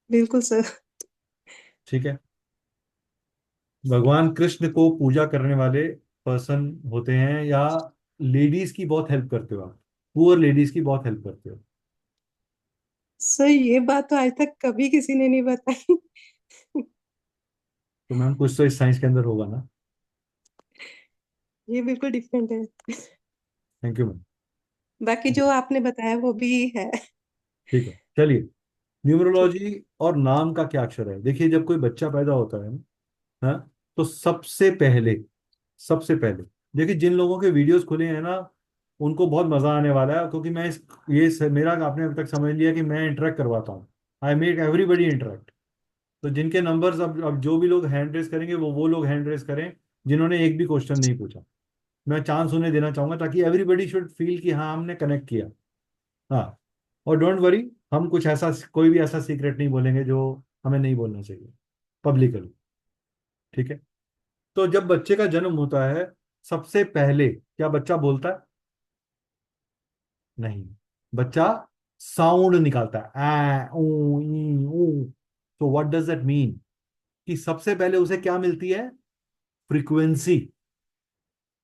G: बिल्कुल सर।
B: ठीक है। भगवान कृष्ण को पूजा करने वाले पर्सन होते हैं, या लेडीज की बहुत हेल्प करते हो आप, पुअर लेडीज की बहुत हेल्प करते हो।
G: सर ये बात तो आज तक कभी किसी ने नहीं बताई।
B: तो मैम कुछ तो इस साइंस के अंदर होगा ना।
G: ये बिल्कुल डिफरेंट है।
B: Thank you ma'am.
G: बाकी जो आपने बताया वो भी है।
B: ठीक है, चलिए।
G: ठीक।
B: न्यूमरोलॉजी और नाम का क्या अक्षर है? देखिए, जब कोई बच्चा पैदा होता है ना, हाँ, तो सबसे पहले देखिए, जिन लोगों के वीडियोस खुले हैं ना, उनको बहुत मजा आने वाला है, क्योंकि मेरा आपने अभी तक समझ लिया कि मैं इंटरेक्ट करवाता हूँ। I make everybody interact. तो जिनके नंबर्स, अब जो भी लोग हैंड रेस करेंगे, वो लोग हैंड रेस करें जिन्होंने एक भी क्वेश्चन नहीं पूछा। मैं चांस उन्हें देना चाहूंगा, ताकि एवरीबडी शुड फील कि हाँ, हमने कनेक्ट किया। हाँ, और डोंट वरी, हम कुछ ऐसा, कोई भी ऐसा सीक्रेट नहीं बोलेंगे जो हमें नहीं बोलना चाहिए पब्लिकली। ठीक है। तो जब बच्चे का जन्म होता है, सबसे पहले क्या बच्चा बोलता है? नहीं, बच्चा साउंड निकालता है, ए ऊ ई ऊ। तो व्हाट डज दैट मीन? कि सबसे पहले उसे क्या मिलती है? फ्रीक्वेंसी।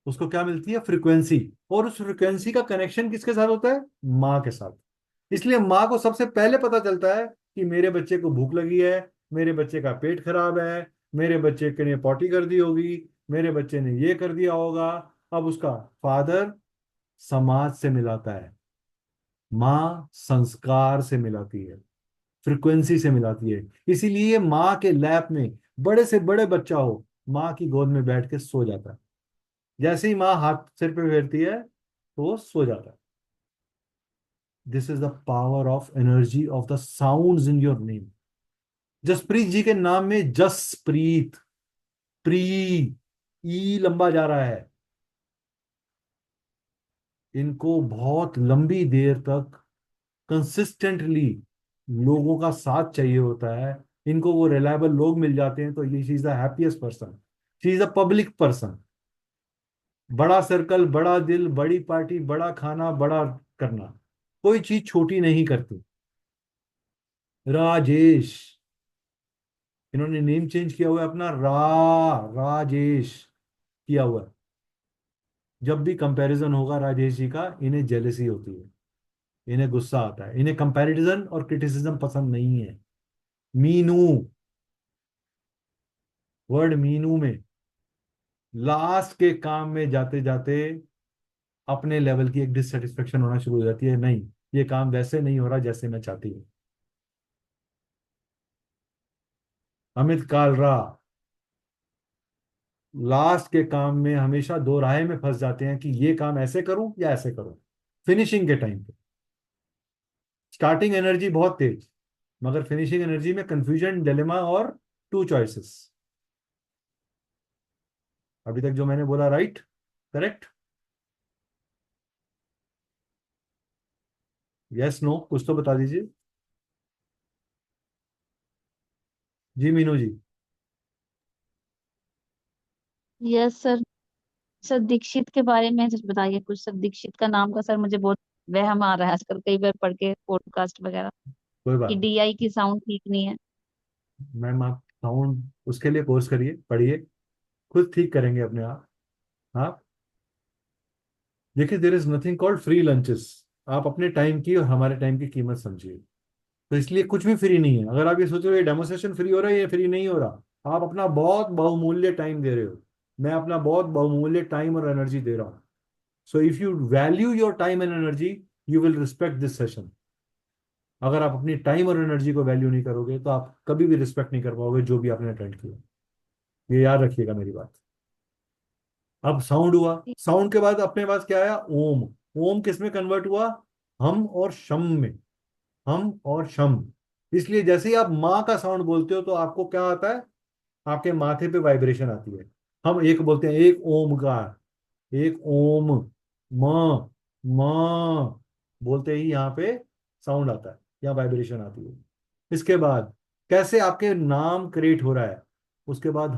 B: उसको क्या मिलती है? फ्रीक्वेंसी। और उस फ्रीक्वेंसी का कनेक्शन किसके साथ होता है? माँ के साथ। इसलिए माँ को सबसे पहले पता चलता है कि मेरे बच्चे को भूख लगी है, मेरे बच्चे का पेट खराब है, मेरे बच्चे के ने पॉटी कर दी होगी, मेरे बच्चे ने ये कर दिया होगा। अब उसका फादर समाज से मिलाता है, माँ संस्कार से मिलाती है, फ्रिक्वेंसी से मिलाती है। इसीलिए माँ के लैप में बड़े से बड़े बच्चा हो, माँ की गोद में बैठ के सो जाता है। जैसे ही माँ हाथ सिर पे फेरती है, तो वो सो जाता है। This is the power of energy of the sounds in your name. Jaspreet ji के नाम में जसप्रीत, प्री, ई लंबा जा रहा है। इनको बहुत लंबी देर तक कंसिस्टेंटली लोगों का साथ चाहिए होता है। इनको वो रिलायबल लोग मिल जाते हैं, तो ये she is the happiest person. She is a public person. बड़ा सर्कल, बड़ा दिल, बड़ी पार्टी, बड़ा खाना, बड़ा करना, कोई चीज छोटी नहीं करती। राजेश, इन्होंने नेम चेंज किया हुआ है अपना, राजेश किया हुआ है। जब भी कंपैरिजन होगा राजेश जी का, इन्हें जेलसी होती है, इन्हें गुस्सा आता है। इन्हें कंपैरिजन और क्रिटिसिज्म पसंद नहीं है। मीनू, वर्ड मीनू में लास्ट के काम में जाते जाते अपने लेवल की एक डिससेटिस्फेक्शन होना शुरू हो जाती है। नहीं, ये काम वैसे नहीं हो रहा जैसे मैं चाहती हूँ। अमित कालरा लास्ट के काम में हमेशा दो राय में फंस जाते हैं कि ये काम ऐसे करूं या ऐसे करूं, फिनिशिंग के टाइम पे। स्टार्टिंग एनर्जी बहुत तेज, मगर फिनिशिंग एनर्जी में कंफ्यूजन, डिलेमा और टू चॉइसेस। अभी तक जो मैंने बोला राइट, करेक्ट, यस नो, कुछ तो बता दीजिए। जी Meenu ji.
I: Yes sir. Sir Dixit के बारे में सर बताइए कुछ। सर दीक्षित का नाम का सर मुझे बहुत वहम आ रहा है आजकल, कई बार पढ़ के पॉडकास्ट वगैरह
B: कोई
I: कि
B: बात
I: डीआई की साउंड ठीक नहीं है।
B: नहीं मैम, आप साउंड उसके लिए कोर्स करिए, पढ़िए, खुद ठीक करेंगे अपने आप। हाँ, देखिए, there is nothing called free lunches. आप अपने टाइम की और हमारे टाइम की कीमत समझिए। तो इसलिए कुछ भी फ्री नहीं है। अगर आप ये सोच रहे हो ये डेमोस्ट्रेशन फ्री हो रहा है, ये फ्री नहीं हो रहा, आप अपना बहुत बहुमूल्य टाइम दे रहे हो। मैं अपना बहुत बहुमूल्य टाइम और एनर्जी दे रहा हूँ। So if you value your time and energy, you will respect this session. अगर आप अपनी टाइम और एनर्जी को वैल्यू नहीं करोगे तो आप कभी भी रिस्पेक्ट नहीं कर पाओगे जो भी आपने अटेंड किया। ये याद रखिएगा मेरी बात। अब साउंड हुआ, साउंड के बाद अपने पास क्या आया? ओम। ओम किस में कन्वर्ट हुआ? हम और शम में। हम और शम। इसलिए जैसे ही आप माँ का साउंड बोलते हो तो आपको क्या आता है? आपके माथे पे वाइब्रेशन आती है। हम एक बोलते हैं, एक ओमकार, एक ओम, माँ, माँ बोलते ही यहाँ पे साउंड आता है, यहाँ वाइब्रेशन आती है। इसके बाद कैसे आपके नाम क्रिएट हो रहा है? उसके बाद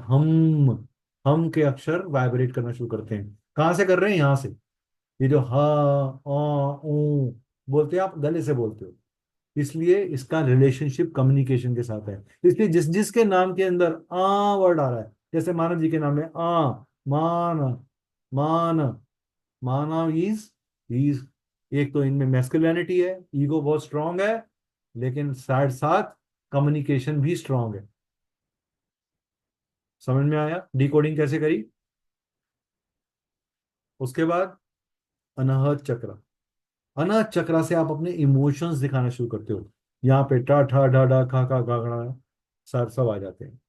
B: हम के अक्षर वाइब्रेट करना शुरू करते हैं। कहाँ से कर रहे हैं? यहाँ से। ये जो हा, आ, ऊ बोलते हैं, आप गले से बोलते हो। इसलिए इसका रिलेशनशिप कम्युनिकेशन के साथ है। इसलिए जिस जिसके नाम के अंदर आ वर्ड आ रहा है, जैसे मानव जी के नाम में आ, मान, मान, माना, इज, एक तो इनमें मैस्कुलिनिटी है, ईगो बहुत स्ट्रांग है, लेकिन साथ साथ कम्युनिकेशन भी स्ट्रांग है। समझ में आया डिकोडिंग कैसे करी? उसके बाद अनाहत चक्र। अनाहत चक्र से आप अपने इमोशंस दिखाना शुरू करते हो। यहाँ पे टा ठा डा डा खा खा गागड़ा सर सब आ जाते हैं।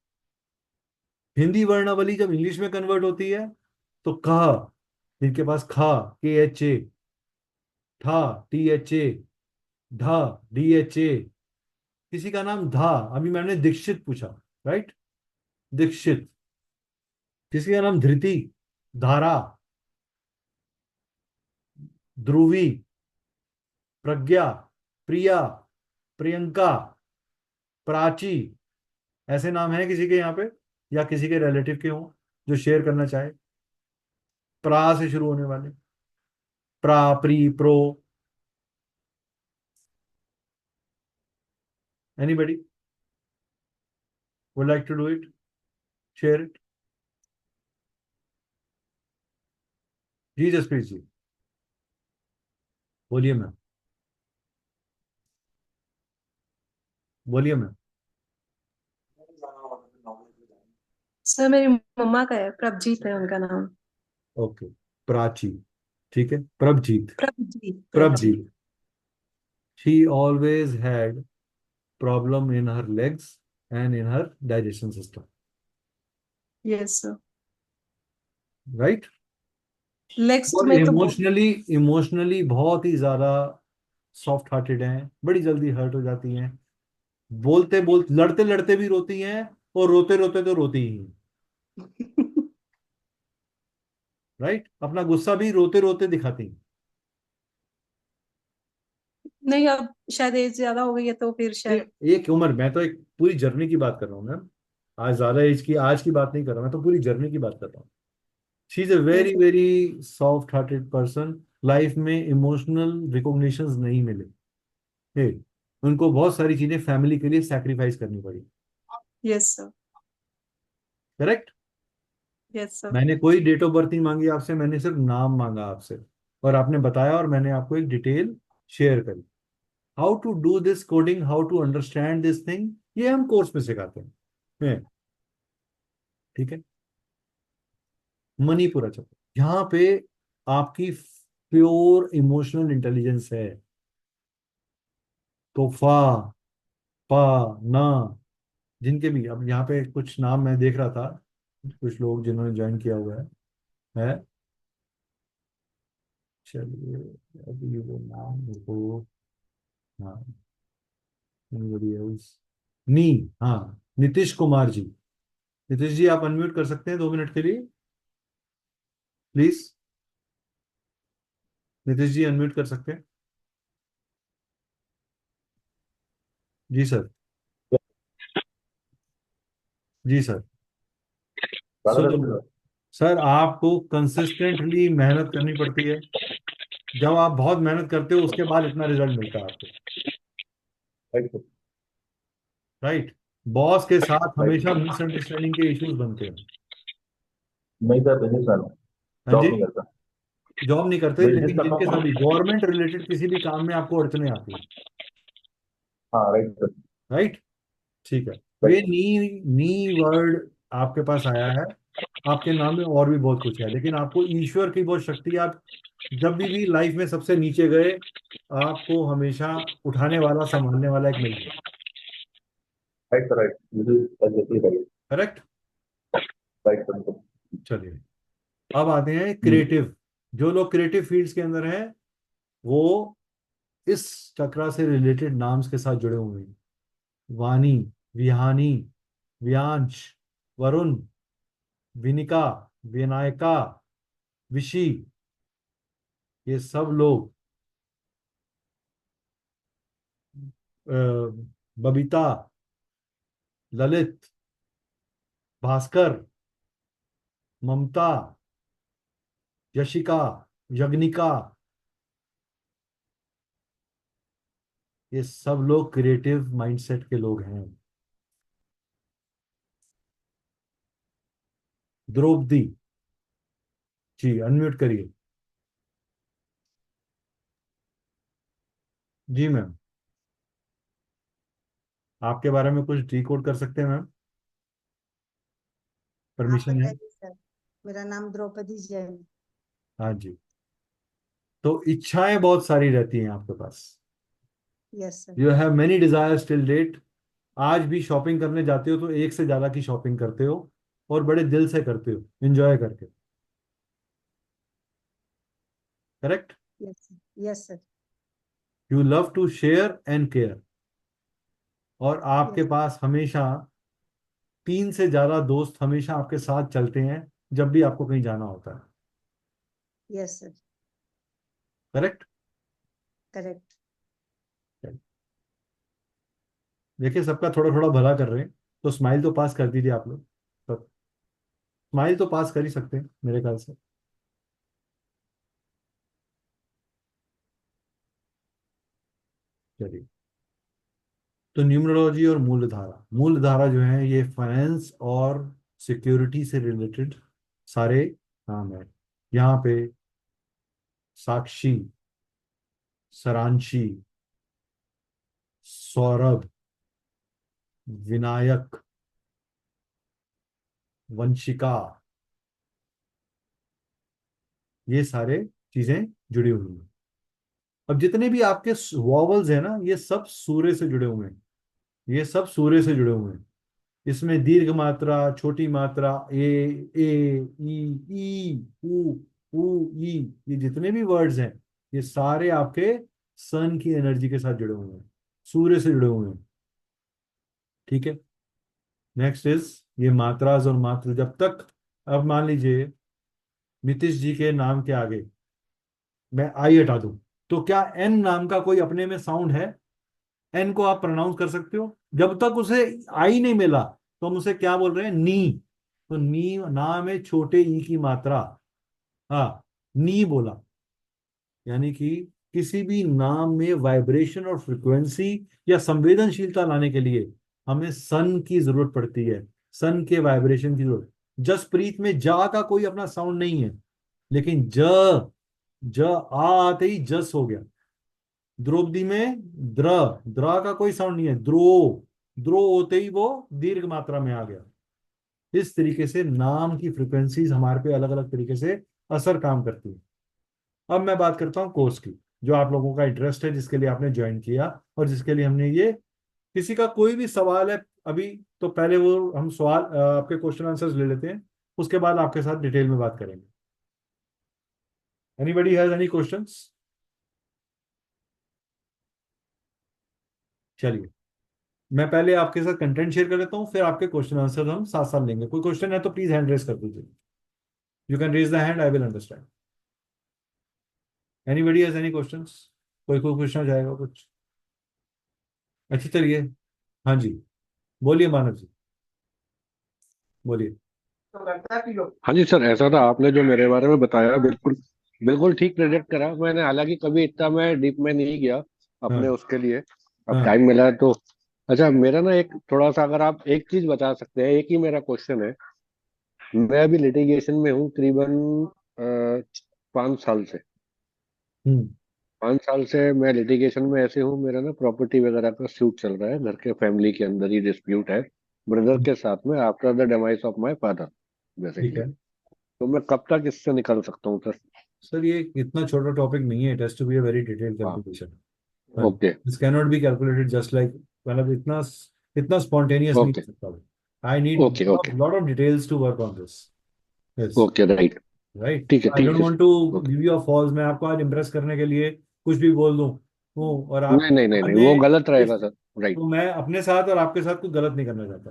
B: हिंदी वर्णावली जब इंग्लिश में कन्वर्ट होती है तो कहा, इनके पास खा, KHA, ठा, THA, धा, DHA। किसी का नाम धा, अभी मैंने दीक्षित पूछा, राइट, दीक्षित। किसी का नाम धृति, धारा, ध्रुवी, प्रज्ञा, प्रिया, प्रियंका, प्राची। ऐसे नाम है किसी के यहाँ पे, या किसी के रिलेटिव के हों जो शेयर करना चाहे? प्रा से शुरू होने वाले, प्रा, प्री, प्रो, anybody would like to do it, share it? जी जसप्रीत जी, बोलिए मैम, बोलिए मैम।
G: सर मेरी मम्मा का है, प्रभजीत है उनका नाम।
B: ओके, प्राची, ठीक है, Prabhjeet.
G: Prabhjeet, Prabhjeet.
B: Prabhjeet, she always had problem in her legs and in her digestion system,
G: yes sir.
B: Right.
G: Legs
B: और
G: में तो
B: इमोशनली, इमोशनली बहुत ही ज्यादा सॉफ्ट हार्टेड हैं, बड़ी जल्दी हर्ट हो जाती हैं। बोलते बोलते, लड़ते लड़ते भी रोती हैं, और रोते रोते तो रोती ही हैं, राइट। अपना गुस्सा भी रोते रोते दिखाती हैं।
G: नहीं, अब शायद एज ज्यादा हो गई है तो फिर
B: नहीं,
G: शायद।
B: एक उम्र, मैं तो एक पूरी जर्नी की बात कर रहा हूँ मैम। आज ज्यादा एज की, आज की बात नहीं कर रहा, मैं तो पूरी जर्नी की बात कर रहा हूँ। She is a very
G: yes.
B: Very soft hearted person. Life में इमोशनल रिकॉग्निशंस नहीं मिले, हे, उनको बहुत सारी चीजें फैमिली के लिए सैक्रिफाइस करनी पड़ी।
G: Yes sir.
B: Correct.
G: Yes sir.
B: मैंने कोई डेट ऑफ बर्थ नहीं मांगी आपसे, मैंने सिर्फ नाम मांगा आपसे, और आपने बताया, और मैंने आपको एक डिटेल शेयर करी। How to do this coding, how to understand this thing, ये हम कोर्स में सिखाते हैं, ठीक है। मणिपुरा चक्र, यहाँ पे आपकी प्योर इमोशनल इंटेलिजेंस है। तो फा, पा, ना, जिनके भी, अब यहाँ पे कुछ नाम मैं देख रहा था, कुछ लोग जिन्होंने ज्वाइन किया हुआ है। चलिए, अभी वो नाम वो, हाँ, anybody else? नी, हाँ, नीतीश कुमार जी। नीतीश जी, आप अनम्यूट कर सकते हैं 2 मिनट के लिए प्लीज। नीतीश जी अनम्यूट कर सकते हैं? जी सर। जी सर। सो सर, आपको कंसिस्टेंटली मेहनत करनी पड़ती है। जब आप बहुत मेहनत करते हो उसके बाद इतना रिजल्ट मिलता है आपको, राइट। बॉस के साथ हमेशा मिसअंडरस्टैंडिंग के इश्यूज बनते हैं।
K: नहीं सर, बिजनेस मैन हूँ,
B: हाँ
K: जॉब
B: जी,
K: नहीं करता।
B: जॉब नहीं करते,
K: बिजनेस
B: लेकिन
K: करता
B: जिनके
K: हूँ।
B: साथ भी गवर्नमेंट रिलेटेड किसी भी काम में आपको अड़चने आती है,
K: हाँ राइट सर।
B: राइट। ठीक है, तो ये नी नी वर्ड आपके पास आया है। आपके नाम में और भी बहुत कुछ है, लेकिन आपको ईश्वर की बहुत शक्ति है। आप जब भी लाइफ में सबसे नीचे गए, आपको हमेशा उठाने वाला, संभालने वाला एक मिल गया।
K: राइट सर, राइट, मुझे exactly right.
B: Correct.
K: Right sir.
B: चलिए, अब आते हैं क्रिएटिव। जो लोग क्रिएटिव फील्ड्स के अंदर हैं, वो इस चक्रा से रिलेटेड नाम्स के साथ जुड़े हुए हैं। वाणी, विहानी, व्यांश, वरुण, विनिका, विनायका, विशी, ये सब लोग, बबीता, ललित, भास्कर, ममता, यशिका, यज्ञिका, ये सब लोग क्रिएटिव माइंडसेट के लोग हैं। द्रौपदी जी, अनम्यूट करिए। जी मैम, आपके बारे में कुछ डिकोड कर सकते हैं मैम?
G: आप
B: परमिशन है?
G: बताइए सर। मेरा नाम द्रौपदी जैन है।
B: हाँ जी। तो इच्छाएं बहुत सारी रहती हैं आपके पास।
G: Yes sir.
B: You have many desires till date. आज भी शॉपिंग करने जाते हो तो एक से ज्यादा की शॉपिंग करते हो, और बड़े दिल से करते हो, एंजॉय करके। Correct.
G: Yes sir. Yes sir.
B: You love to share and care. और आपके
G: यस।
B: पास हमेशा 3 से ज्यादा दोस्त हमेशा आपके साथ चलते हैं जब भी आपको कहीं जाना होता है।
G: Yes sir.
B: करेक्ट।
G: करेक्ट।
B: देखिए, सबका थोड़ा थोड़ा भला कर रहे हैं, तो स्माइल तो पास कर दीजिए आप लोग सब। स्माइल तो पास कर ही सकते हैं मेरे ख्याल से। चलिए, तो न्यूमरोलॉजी और मूलधारा। मूलधारा जो है, ये फाइनेंस और सिक्योरिटी से रिलेटेड सारे काम है। यहाँ पे साक्षी, सरांशी, सौरभ, विनायक, वंशिका, ये सारे चीजें जुड़ी हुई हैं। अब जितने भी आपके वॉवल्स हैं ना, ये सब सूर्य से जुड़े हुए हैं। ये सब सूर्य से जुड़े हुए हैं। इसमें दीर्घ मात्रा, छोटी मात्रा, ई, ऊ, ई, ये जितने भी वर्ड्स हैं, ये सारे आपके सन की एनर्जी के साथ जुड़े हुए हैं, सूर्य से जुड़े हुए हैं। ठीक है। नेक्स्ट इज ये मात्राज और मात्र। जब तक, अब मान लीजिए नीतीश जी के नाम के आगे मैं आई हटा दूं, तो क्या एन नाम का कोई अपने में साउंड है? एन को आप प्रोनाउंस कर सकते हो? जब तक उसे आई नहीं मिला, तो हम उसे क्या बोल रहे हैं? नी। तो नी नाम है छोटे ई की मात्रा। हाँ, नी बोला, यानी कि किसी भी नाम में वाइब्रेशन और फ्रिक्वेंसी या संवेदनशीलता लाने के लिए हमें सन की जरूरत पड़ती है, सन के वाइब्रेशन की जरूरत। जसप्रीत में जा का कोई अपना साउंड नहीं है, लेकिन ज ज आ आते ही जस हो गया। द्रौपदी में द्र, द्र का कोई साउंड नहीं है, द्रो, द्रो होते ही वो दीर्घ मात्रा में आ गया। इस तरीके से नाम की फ्रिक्वेंसीज हमारे पे अलग अलग तरीके से असर काम करती है। अब मैं बात करता हूँ कोर्स की, जो आप लोगों का इंटरेस्ट है, जिसके लिए आपने ज्वाइन किया और जिसके लिए हमने ये, किसी का कोई भी सवाल है अभी तो पहले वो हम सवाल आपके क्वेश्चन आंसर्स ले लेते हैं, उसके बाद आपके साथ डिटेल में बात करेंगे। Anybody has any questions? चलिए, मैं पहले आपके साथ कंटेंट शेयर कर लेता हूँ, फिर आपके क्वेश्चन आंसर हम साथ साथ लेंगे। कोई क्वेश्चन है तो प्लीज हैंड रेज कर दीजिए। You can raise the hand, I will understand. Anybody has any questions? कोई कोई पूछना चाहेगा कुछ? अच्छा चलिए, हाँ जी, बोलिए मानव जी, बोलिए।
H: हाँ जी सर, ऐसा था आपने जो मेरे बारे में बताया, बिल्कुल बिल्कुल ठीक प्रेडिक्ट करा। मैंने हालांकि कभी इतना मैं डीप में नहीं गया अपने
B: हाँ
H: उसके लिए, अब
B: हाँ
H: टाइम मिला है तो। अच्छा, मेरा ना एक थोड़ा सा, अगर आप एक चीज बता सकते हैं, एक ही मेरा क्वेश्चन है। मैं अभी लिटिगेशन में हूँ करीबन 5 साल से।
B: हम्म
H: 5 साल से मैं लिटिगेशन में ऐसे हूँ, मेरा ना प्रॉपर्टी वगैरह का सूट चल रहा है, घर के फैमिली के अंदर ही डिस्प्यूट है ब्रदर के साथ में, after the demise of my father
B: ठीक
H: बेसिकली।
B: है
H: तो मैं कब तक इससे निकल सकता हूँ सर?
B: सर, ये इतना छोटा टॉपिक नहीं है, it has to be a very detailed
H: हाँ।
B: कैलकुलेशन। हाँ,
H: okay
B: this can not be calculated just like, मतलब इतना इतना स्पॉन्टेनियस नहीं हो
H: ओके
B: सकता। I need
H: okay okay
B: lot of details to work on this. Yes,
H: okay, right.
B: Right.
H: ठीक है
B: आई डोंट
H: ठीक है
B: want
H: sir.
B: To
H: okay.
B: Give you a false, मैं आपको आज इम्प्रेस करने के लिए कुछ भी बोल दूं हूँ, और आप
H: नहीं नहीं नहीं
B: बाद
H: नहीं, वो
B: में
H: गलत रहेगा
B: कुछ,
H: सर। राइट।
B: तो मैं अपने साथ और आपके साथ कुछ गलत नहीं करना चाहता।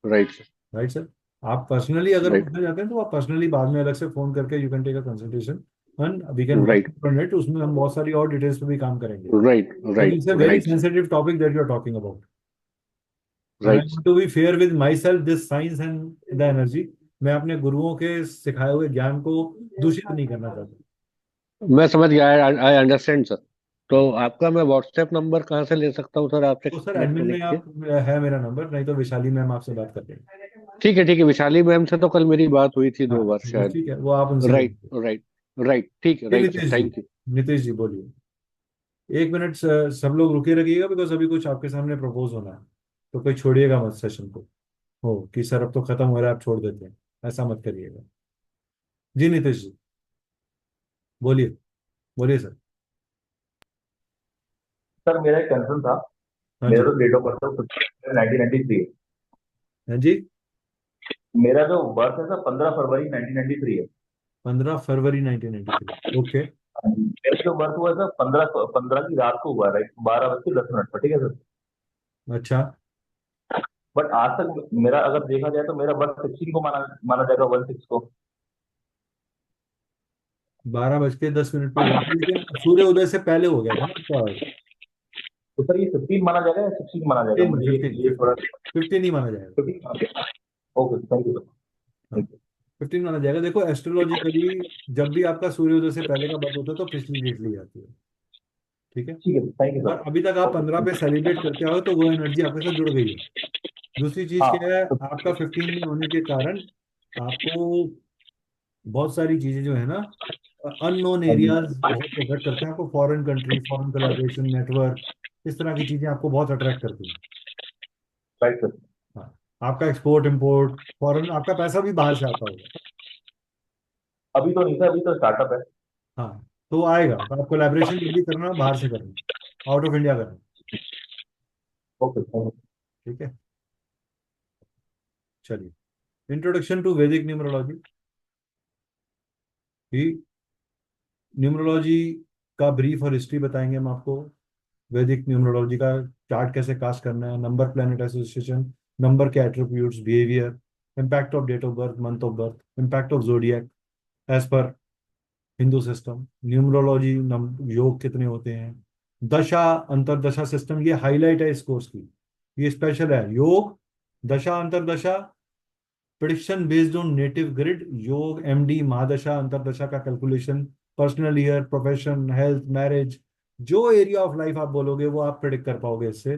H: Right sir.
B: Right sir. आप पर्सनली अगर
H: राइट
B: पूछना चाहते हैं तो आप पर्सनली बाद में अलग से फोन करके you can take a consultation and we can
H: right
B: work on it. उसमें हम बहुत सारी और डिटेल्स पे भी काम करेंगे,
H: राइट
B: क्योंकि
H: right
B: it's a very
H: right sir.
B: Sensitive topic that you are talking about, and I
H: right
B: want to be fair with myself, this science and the energy. मैं अपने गुरुओं के सिखाए हुए ज्ञान को दूषित नहीं करना चाहता।
H: मैं समझ गया, आई अंडरस्टैंड सर। तो आपका मैं व्हाट्सएप नंबर कहाँ से ले सकता हूँ सर, आपसे
B: तो सर
H: कनेक्ट
B: एडमिन
H: होने
B: में
H: के लिए?
B: आप है मेरा नंबर, नहीं तो विशाली मैम आपसे बात कर लेंगे।
H: ठीक है, विशाली मैम से तो कल मेरी बात हुई थी
B: हाँ
H: 2 बार
B: वो
H: शायद।
B: ठीक है, वो आप उनसे
H: राइट
B: मिलेंगे।
H: राइट राइट, ठीक है,
B: ये
H: right sir,
B: Nitish ji,
H: thank you.
B: Nitish ji बोलिए। एक मिनट सब लोग रुके रहिएगा, बिकॉज अभी कुछ आपके सामने प्रपोज होना है, तो कोई छोड़िएगा मत सेशन को, हो कि सर अब तो खत्म हो रहा है आप छोड़ देते हैं, ऐसा मत करिएगा। जी नीतीश जी, बोलिए, बोलिए सर।
K: सर मेरा एक कंसर्न था।
B: हाँ
K: मेरा
B: जी,
K: तो डेट ऑफ बर्थ 1993 है।
B: हाँ जी।
K: मेरा जो बर्थ है सर 15 फरवरी 1993 है।
B: 15 फरवरी 1993, ओके।
K: मेरा जो बर्थ हुआ है सर 15 की रात को हुआ, राइट, 12:10 पर, ठीक है सर।
B: अच्छा,
K: बट आज तक मेरा अगर देखा जाए तो मेरा बर्थ 16 को माना माना जाएगा, 16 को।
B: 12:10 पे हुआ था, लेकिन सूर्य उदय से पहले हो गया था ना आपका?
K: तो सर ये 15 माना जाएगा या 16 माना जाएगा,
B: 15
K: मुझे
B: फिफ्टीन
K: ये थोड़ा।
B: 15 ही माना जाएगा।
K: 15 ओके, थैंक यू
B: हाँ,
K: सर।
B: 15 माना जाएगा। देखो एस्ट्रोलॉजिकली जब भी आपका सूर्योदय से पहले का वक्त होता है तो पिछली डेट ली जाती है, ठीक है।
K: ठीक है, थैंक यू
B: और
K: सर।
B: अभी तक आप
K: ओके
B: 15 पे सेलिब्रेट करते आओ तो वो एनर्जी आपके साथ जुड़ गई है। दूसरी चीज
K: हाँ
B: क्या है,
K: तो
B: आपका 15 में होने के कारण आपको बहुत सारी चीजें जो है ना, अननोन
K: हाँ जी,
B: एरियाज बहुत अट्रैक्ट करते हैं आपको, foreign country, foreign collaboration, network, इस तरह की चीजें आपको बहुत अट्रैक्ट करती हैं।
K: Right sir.
B: हाँ, आपका एक्सपोर्ट इम्पोर्ट, फॉरेन, आपका पैसा भी बाहर से आता होगा।
K: अभी तो नहीं सर, अभी तो स्टार्टअप है।
B: हाँ, तो वो आएगा, तो आप कोलैबोरेशन जब भी करना बाहर से करना, आउट ऑफ इंडिया करना,
K: ओके, थैंक
B: ठीक है। चलिए, इंट्रोडक्शन टू वैदिक न्यूमरोलॉजी। ही न्यूमरोलॉजी का ब्रीफ और हिस्ट्री बताएंगे हम आपको। वैदिक न्यूमरोलॉजी का चार्ट कैसे कास्ट करना है, नंबर प्लैनेट एसोसिएशन, नंबर के attributes, behaviour, impact of date of birth, month of birth, impact of zodiac as पर हिंदू सिस्टम, न्यूमरोलॉजी, योग कितने होते हैं, दशा अंतरदशा सिस्टम, ये हाईलाइट है इस कोर्स की, ये स्पेशल है। योग, दशा अंतरदशा, prediction based on native grid, योग, एमडी, महादशा अंतरदशा का calculation, personal year, profession, health, marriage, जो एरिया ऑफ लाइफ आप बोलोगे वो आप प्रिडिक्ट कर पाओगे इससे।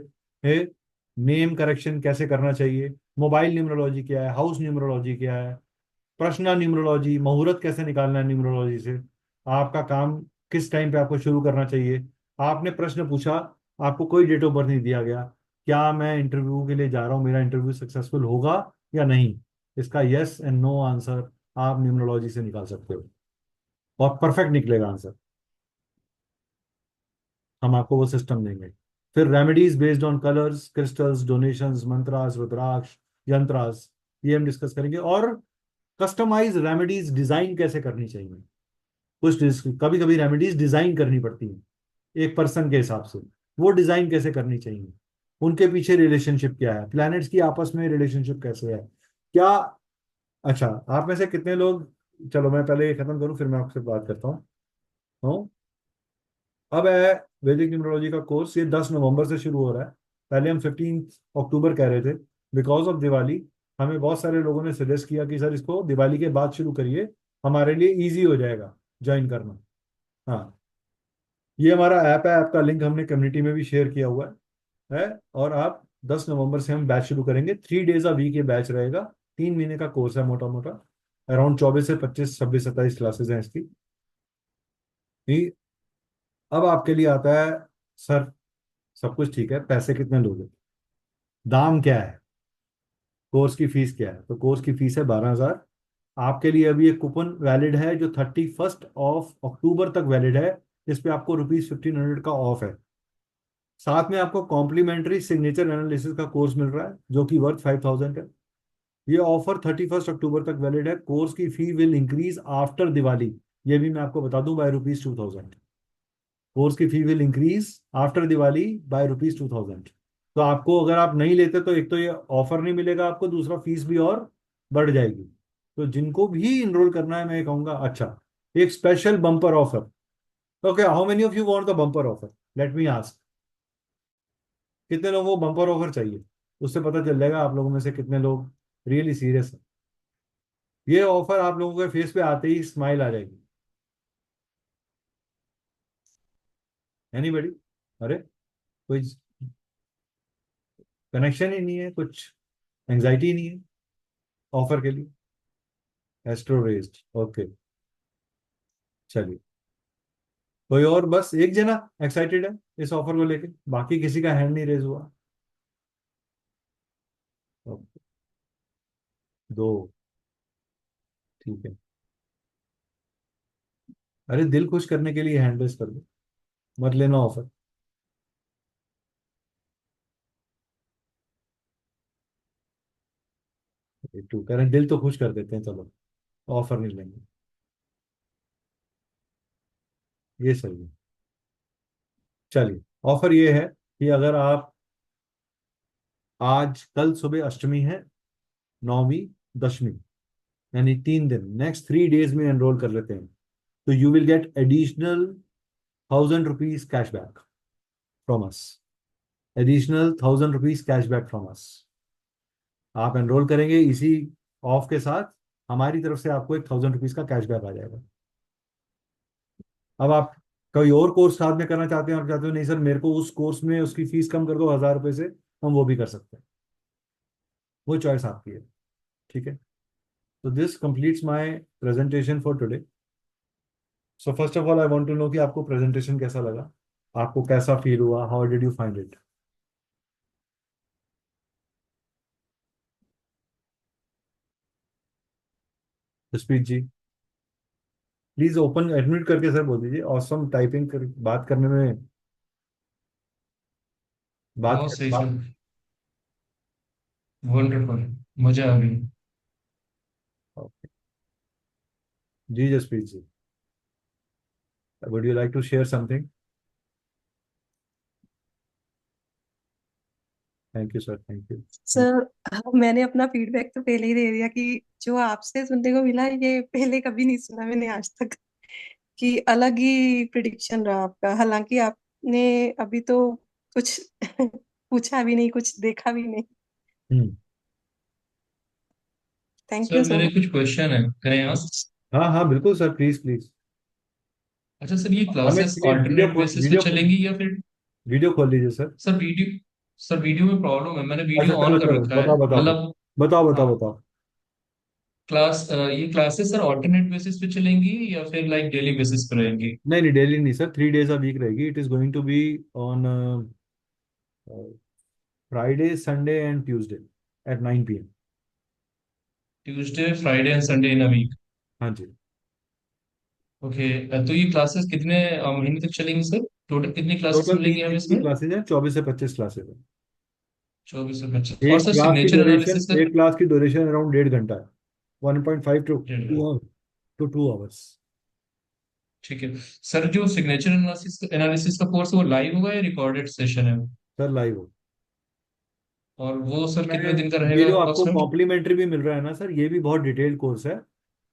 B: नेम करेक्शन कैसे करना चाहिए, मोबाइल न्यूमरोलॉजी क्या है, हाउस न्यूमरोलॉजी क्या है, प्रश्न न्यूमरोलॉजी, मुहूर्त कैसे निकालना है न्यूमरोलॉजी से, आपका काम किस टाइम पे आपको शुरू करना चाहिए। आपने प्रश्न पूछा, आपको कोई डेट ऑफ बर्थ नहीं दिया गया, क्या मैं इंटरव्यू के लिए जा रहा हूँ, मेरा इंटरव्यू सक्सेसफुल होगा या नहीं, इसका यस एंड नो आंसर आप न्यूमरोलॉजी से निकाल सकते हो, और परफेक्ट निकलेगा आंसर। हम आपको वो सिस्टम देंगे। फिर remedies based on colours, crystals, donations, mantras, rudraksha, yantras, ये हम डिस्कस करेंगे। और कस्टमाइज रेमेडीज डिजाइन कैसे करनी चाहिए, कुछ कभी कभी रेमेडीज डिजाइन करनी पड़ती हैं एक पर्सन के हिसाब से, वो डिजाइन कैसे करनी चाहिए, उनके पीछे रिलेशनशिप क्या है, प्लैनेट्स की आपस में रिलेशनशिप कैसे है, क्या। अच्छा, आप में से कितने लोग, चलो मैं पहले ये खत्म करूं फिर मैं आपसे बात करता हूँ। हूँ? अब है वैदिक न्यूमरोलॉजी का कोर्स, ये 10 नवंबर से शुरू हो रहा है। पहले हम 15 अक्टूबर कह रहे थे, बिकॉज ऑफ दिवाली हमें बहुत सारे लोगों ने सजेस्ट किया कि सर इसको दिवाली के बाद शुरू करिए, हमारे लिए इजी हो जाएगा ज्वाइन करना। हाँ, ये हमारा ऐप है, ऐप का लिंक हमने कम्युनिटी में भी शेयर किया हुआ है। और आप 10 नवंबर से हम बैच शुरू करेंगे, 3 डेज अ वीक ये बैच रहेगा। 3 महीने का कोर्स है मोटा मोटा, अराउंड 24 से 25 26 27 क्लासेस हैं इसकी। ये अब आपके लिए आता है, सर सब कुछ ठीक है, पैसे कितने लोगे, दाम क्या है, कोर्स की फीस क्या है। तो कोर्स की फीस है 12,000। आपके लिए अभी एक कूपन वैलिड है जो 31 अक्टूबर तक वैलिड है, जिस पे आपको ₹1500 का ऑफ है। साथ में आपको कॉम्प्लीमेंट्री सिग्नेचर एनालिसिस का कोर्स मिल रहा है जो कि वर्थ 5,000 है। ये ऑफर 31 अक्टूबर तक वैलिड है। कोर्स की fee will increase after Diwali, ये भी मैं आपको बता दूं, बाय ₹2,000। कोर्स की fee will increase after Diwali by ₹2,000। तो आपको अगर आप नहीं लेते तो एक तो ये ऑफर नहीं मिलेगा आपको, दूसरा फीस भी और बढ़ जाएगी। तो जिनको भी इनरोल करना है मैं ये कहूंगा, अच्छा एक special bumper offer. Okay, how many of you want the bumper offer, let me ask, कितने लोगों को बम्पर ऑफर चाहिए। उससे पता चल जाएगा आप लोगों में से कितने लोग रियली सीरियस है। ये ऑफर आप लोगों के फेस पे आते ही स्माइल आ जाएगी। एनीबडी? अरे कोई कनेक्शन ही नहीं है, कुछ एंजाइटी ही नहीं है ऑफर के लिए। एस्ट्रो रेस्ड, ओके, चलिए। कोई और, बस एक जना एक्साइटेड है इस ऑफर को लेके, बाकी किसी का हैंड नहीं रेज हुआ। ओके, दो, ठीक है। अरे दिल खुश करने के लिए हैंड रेज कर दो, मत लेना ऑफर। टू करें, दिल तो खुश कर देते हैं, चलो ऑफर नहीं लेंगे, ये सही है। चलिए, ऑफर ये है कि अगर आप आज, कल सुबह अष्टमी है, नौवीं, दशमी, यानी 3 दिन, नेक्स्ट 3 डेज में एनरोल कर लेते हैं, तो you will get additional ₹1,000 cashback from us. Additional ₹1,000 cashback from us. आप एनरोल करेंगे इसी ऑफ के साथ, हमारी तरफ से आपको एक ₹1,000 का कैशबैक आ जाएगा। अब आप कोई और कोर्स साथ में करना चाहते हैं, आप चाहते हो नहीं सर मेरे को उस कोर्स में उसकी फीस कम कर दो ₹1,000 से, हम वो भी कर सकते हैं, वो चॉइस आपकी है। ठीक है, तो this completes my presentation for today. So first of all I want to know कि आपको प्रेजेंटेशन कैसा लगा, आपको कैसा फील हुआ, how did you find it. Jaspreet ji, please open admit करके सर बोल दीजिए, ऑसम टाइपिंग कर, बात करने में,
E: बहुत सही सर,
B: बात।
E: वंडरफुल, मजा आ गई।
B: जी Jaspreet ji, would you like to share something. Thank you sir, thank you.
G: Sir मैंने अपना फीडबैक तो पहले ही दे दिया कि जो आपसे सुनने को मिला ये पहले कभी नहीं सुना मैंने आज तक, कि अलग ही प्रिडिक्शन रहा आपका। हालांकि आपने अभी तो कुछ पूछा भी नहीं, कुछ देखा भी नहीं।
B: हम्म,
G: थैंक
E: सर
G: यू सो
E: मेरे
G: मच।
E: कुछ क्वेश्चन है, करें आप?
B: हाँ हाँ बिल्कुल सर, प्लीज प्लीज।
E: अच्छा सर, ये
B: हमें
E: क्लासेस
B: चलिए
E: ऑल्टरनेट बेसिस पे चलेंगी या फिर?
B: वीडियो खोल लीजिए सर।
E: सर वीडियो में प्रॉब्लम है, मैंने
B: अच्छा
E: वीडियो
B: चलो
E: ऑन कर
B: चलो,
E: रखा है
B: बताओ बताओ
E: मतलब।
B: बताओ
E: हाँ,
B: बताओ बताओ।
E: ये क्लासेस सर ऑल्टरनेट बेसिस पे चलेंगी या फिर लाइक डेली बेसिस पे रहेंगी?
B: नहीं नहीं, डेली नहीं सर, 3 डेज अ वीक रहेगी। It is going to be on Friday, Sunday and Tuesday at 9 PM।
E: Tuesday, Friday and Sunday in a week.
B: हाँ जी।
E: ओके, तो ये क्लासेस कितने महीने तक चलेंगी सर? टोटल कितनी क्लासेस
B: टोटल
E: मिलेंगी
B: 3
E: हमें
B: दिन की
E: इसमें?
B: क्लासेज हैं, 24 से 25 क्लासेज हैं।
E: 24 से 25। और सर सिग्नेचर एनालिसिस का?
B: एक क्लास की ड्यूरेशन अराउंड 1.5 घंटा है, 1.5 टू 2 आवर्स।
E: ठीक है सर, जो सिग्नेचर एनालिसिस एनालिसिस का कोर्स वो लाइव होगा या रिकॉर्डेड सेशन है?
B: सर लाइव हो।
E: और वो सर
B: मैं
E: कितने दिन का
B: ये
E: रहेगा
B: जो आपको
E: अप्रोक्सीमेट?
B: कॉम्प्लीमेंट्री भी मिल रहा है ना सर, ये भी बहुत डिटेल्ड कोर्स है।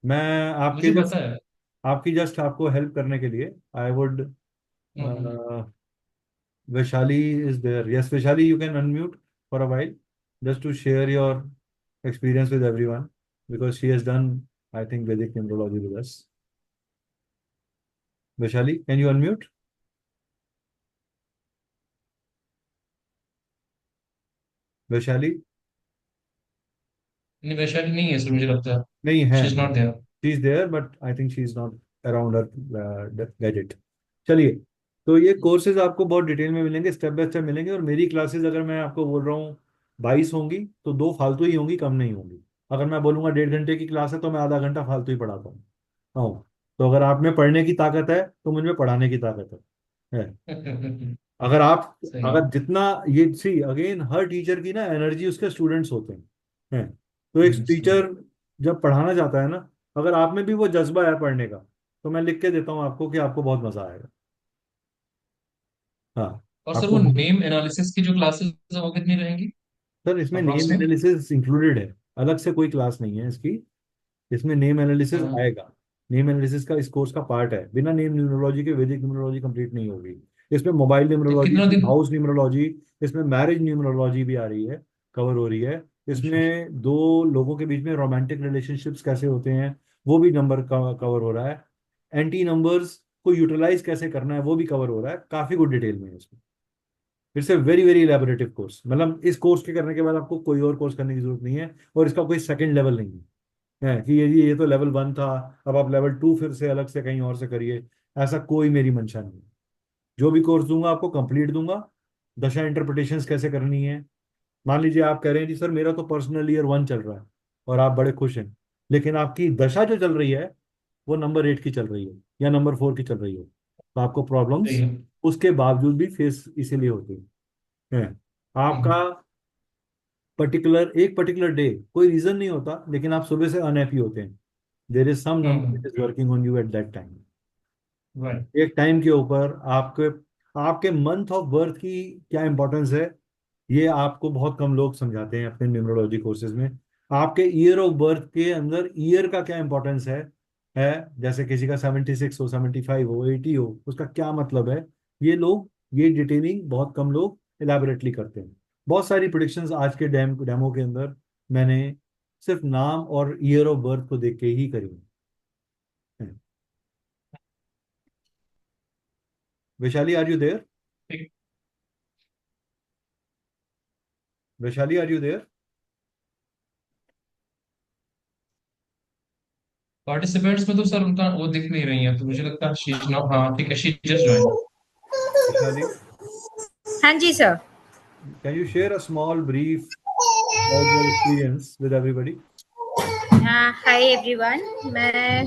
B: मैं आपके
E: मुझे
B: जस्ट
E: पता है।
B: आपकी जस्ट आपको हेल्प करने के लिए I would,
E: hmm.
B: Vaishali is there, yes Vaishali you can unmute for a while just to share your experience with everyone, because she has done, I think, Vedic numerology with us. Vaishali, can you unmute? Vaishali?
E: नहीं, वैशाली नहीं है सर, मुझे लगता है
B: नहीं है,
E: she is not there.
B: She is there but I think she is not around her gadget. चलिए, तो ये कोर्सेज आपको बहुत डिटेल में मिलेंगे, स्टेप बाय स्टेप मिलेंगे। और मेरी क्लासेस अगर मैं आपको बोल रहा हूँ 22 होंगी, तो 2 फालतू ही होंगी, कम नहीं होंगी। अगर मैं बोलूंगा 1.5 घंटे की क्लास है, तो मैं आधा घंटा फालतू ही पढ़ाता हूँ। हाँ, तो अगर आप में पढ़ने की ताकत है, तो मुझ में पढ़ाने की ताकत है। अगर आप,
E: सही है।
B: अगर जितना, ये सी अगेन, हर टीचर की ना एनर्जी उसके स्टूडेंट्स होते हैं। तो एक
E: सही।
B: टीचर जब पढ़ाना चाहता है ना, अगर आप में भी वो जज्बा है पढ़ने का, तो मैं लिख के देता हूँ आपको कि आपको बहुत मजा आएगा। हाँ,
E: और सर वो
B: आपको।
E: नेम एनालिसिस की जो क्लासेस है वो कितनी रहेंगी
B: सर इसमें नेम
E: अप्रोक्सीमेट?
B: एनालिसिस इंक्लूडेड है, अलग से कोई क्लास नहीं है इसकी। इसमें नेम एनालिसिस
E: हाँ।
B: आएगा। नेम एनालिसिस का इस कोर्स का पार्ट है। बिना नेम न्यूमरोलॉजी के वैदिक न्यूमरोलॉजी कंप्लीट नहीं होगी। इसमें मोबाइल
E: तो
B: न्यूमरोलॉजी,
E: कितना दिन?
B: हाउस न्यूमरोलॉजी, इसमें मैरिज न्यूमरोलॉजी भी आ रही है, कवर हो रही है।
E: अच्छा अच्छा।
B: इसमें दो लोगों के बीच में रोमांटिक रिलेशनशिप्स कैसे होते हैं, वो भी नंबर कवर हो रहा है। एंटी नंबर्स को यूटिलाइज कैसे करना है, वो भी कवर हो रहा है, काफी गुड डिटेल में है इसमें। It's a very very elaborative course. मतलब इस कोर्स के करने के बाद आपको कोई और कोर्स करने की जरूरत नहीं है, और इसका कोई सेकंड लेवल नहीं है कि ये तो लेवल 1 था, अब आप लेवल 2 फिर से अलग से कहीं और से करिए। ऐसा कोई मेरी मंशा नहीं है। जो भी कोर्स दूंगा आपको कंप्लीट दूंगा। दशा इंटरप्रिटेशंस कैसे करनी है, मान लीजिए आप कह रहे हैं जी सर मेरा तो पर्सनल ईयर 1 चल रहा है, और आप बड़े खुश हैं, लेकिन आपकी दशा जो चल रही है वो नंबर 8 की चल रही है या नंबर 4 की चल रही है, तो आपको
E: सही
B: प्रॉब्लम्स
E: है।
B: उसके बावजूद भी फेस इसीलिए होती है। आपका
E: हम्म।
B: एक पर्टिकुलर डे कोई रीजन नहीं होता, लेकिन आप सुबह से अनहैप्पी होते हैं। There is some number that is working on you at that time.
E: Right.
B: एक टाइम के ऊपर आपके आपके मंथ ऑफ बर्थ की क्या इंपॉर्टेंस है, ये आपको बहुत कम लोग समझाते हैं अपने न्यूमरोलॉजी कोर्सेज में। आपके ईयर ऑफ बर्थ के अंदर ईयर का क्या इंपॉर्टेंस है जैसे किसी का 76 हो, 75 हो, 80 हो, उसका क्या मतलब है, ये डिटेलिंग बहुत कम लोग इलेबोरेटली करते हैं। बहुत सारी प्रिडिक्शंस आज के डेमो के अंदर मैंने सिर्फ नाम और ईयर ऑफ बर्थ को देख के ही करी है। Vaishali, are you there?
E: ठीक।
B: Vaishali, are you there?
E: Participants में तो सर उनका वो दिख नहीं रही है, तो मुझे लगता है शी इज नॉट। हाँ ठीक है, शी जस्ट ज्वाइन।
B: वैशाली,
A: हाँ जी sir.
B: can you share a small brief about your experience with everybody?
A: हाँ, हाय एवरीवन। मैं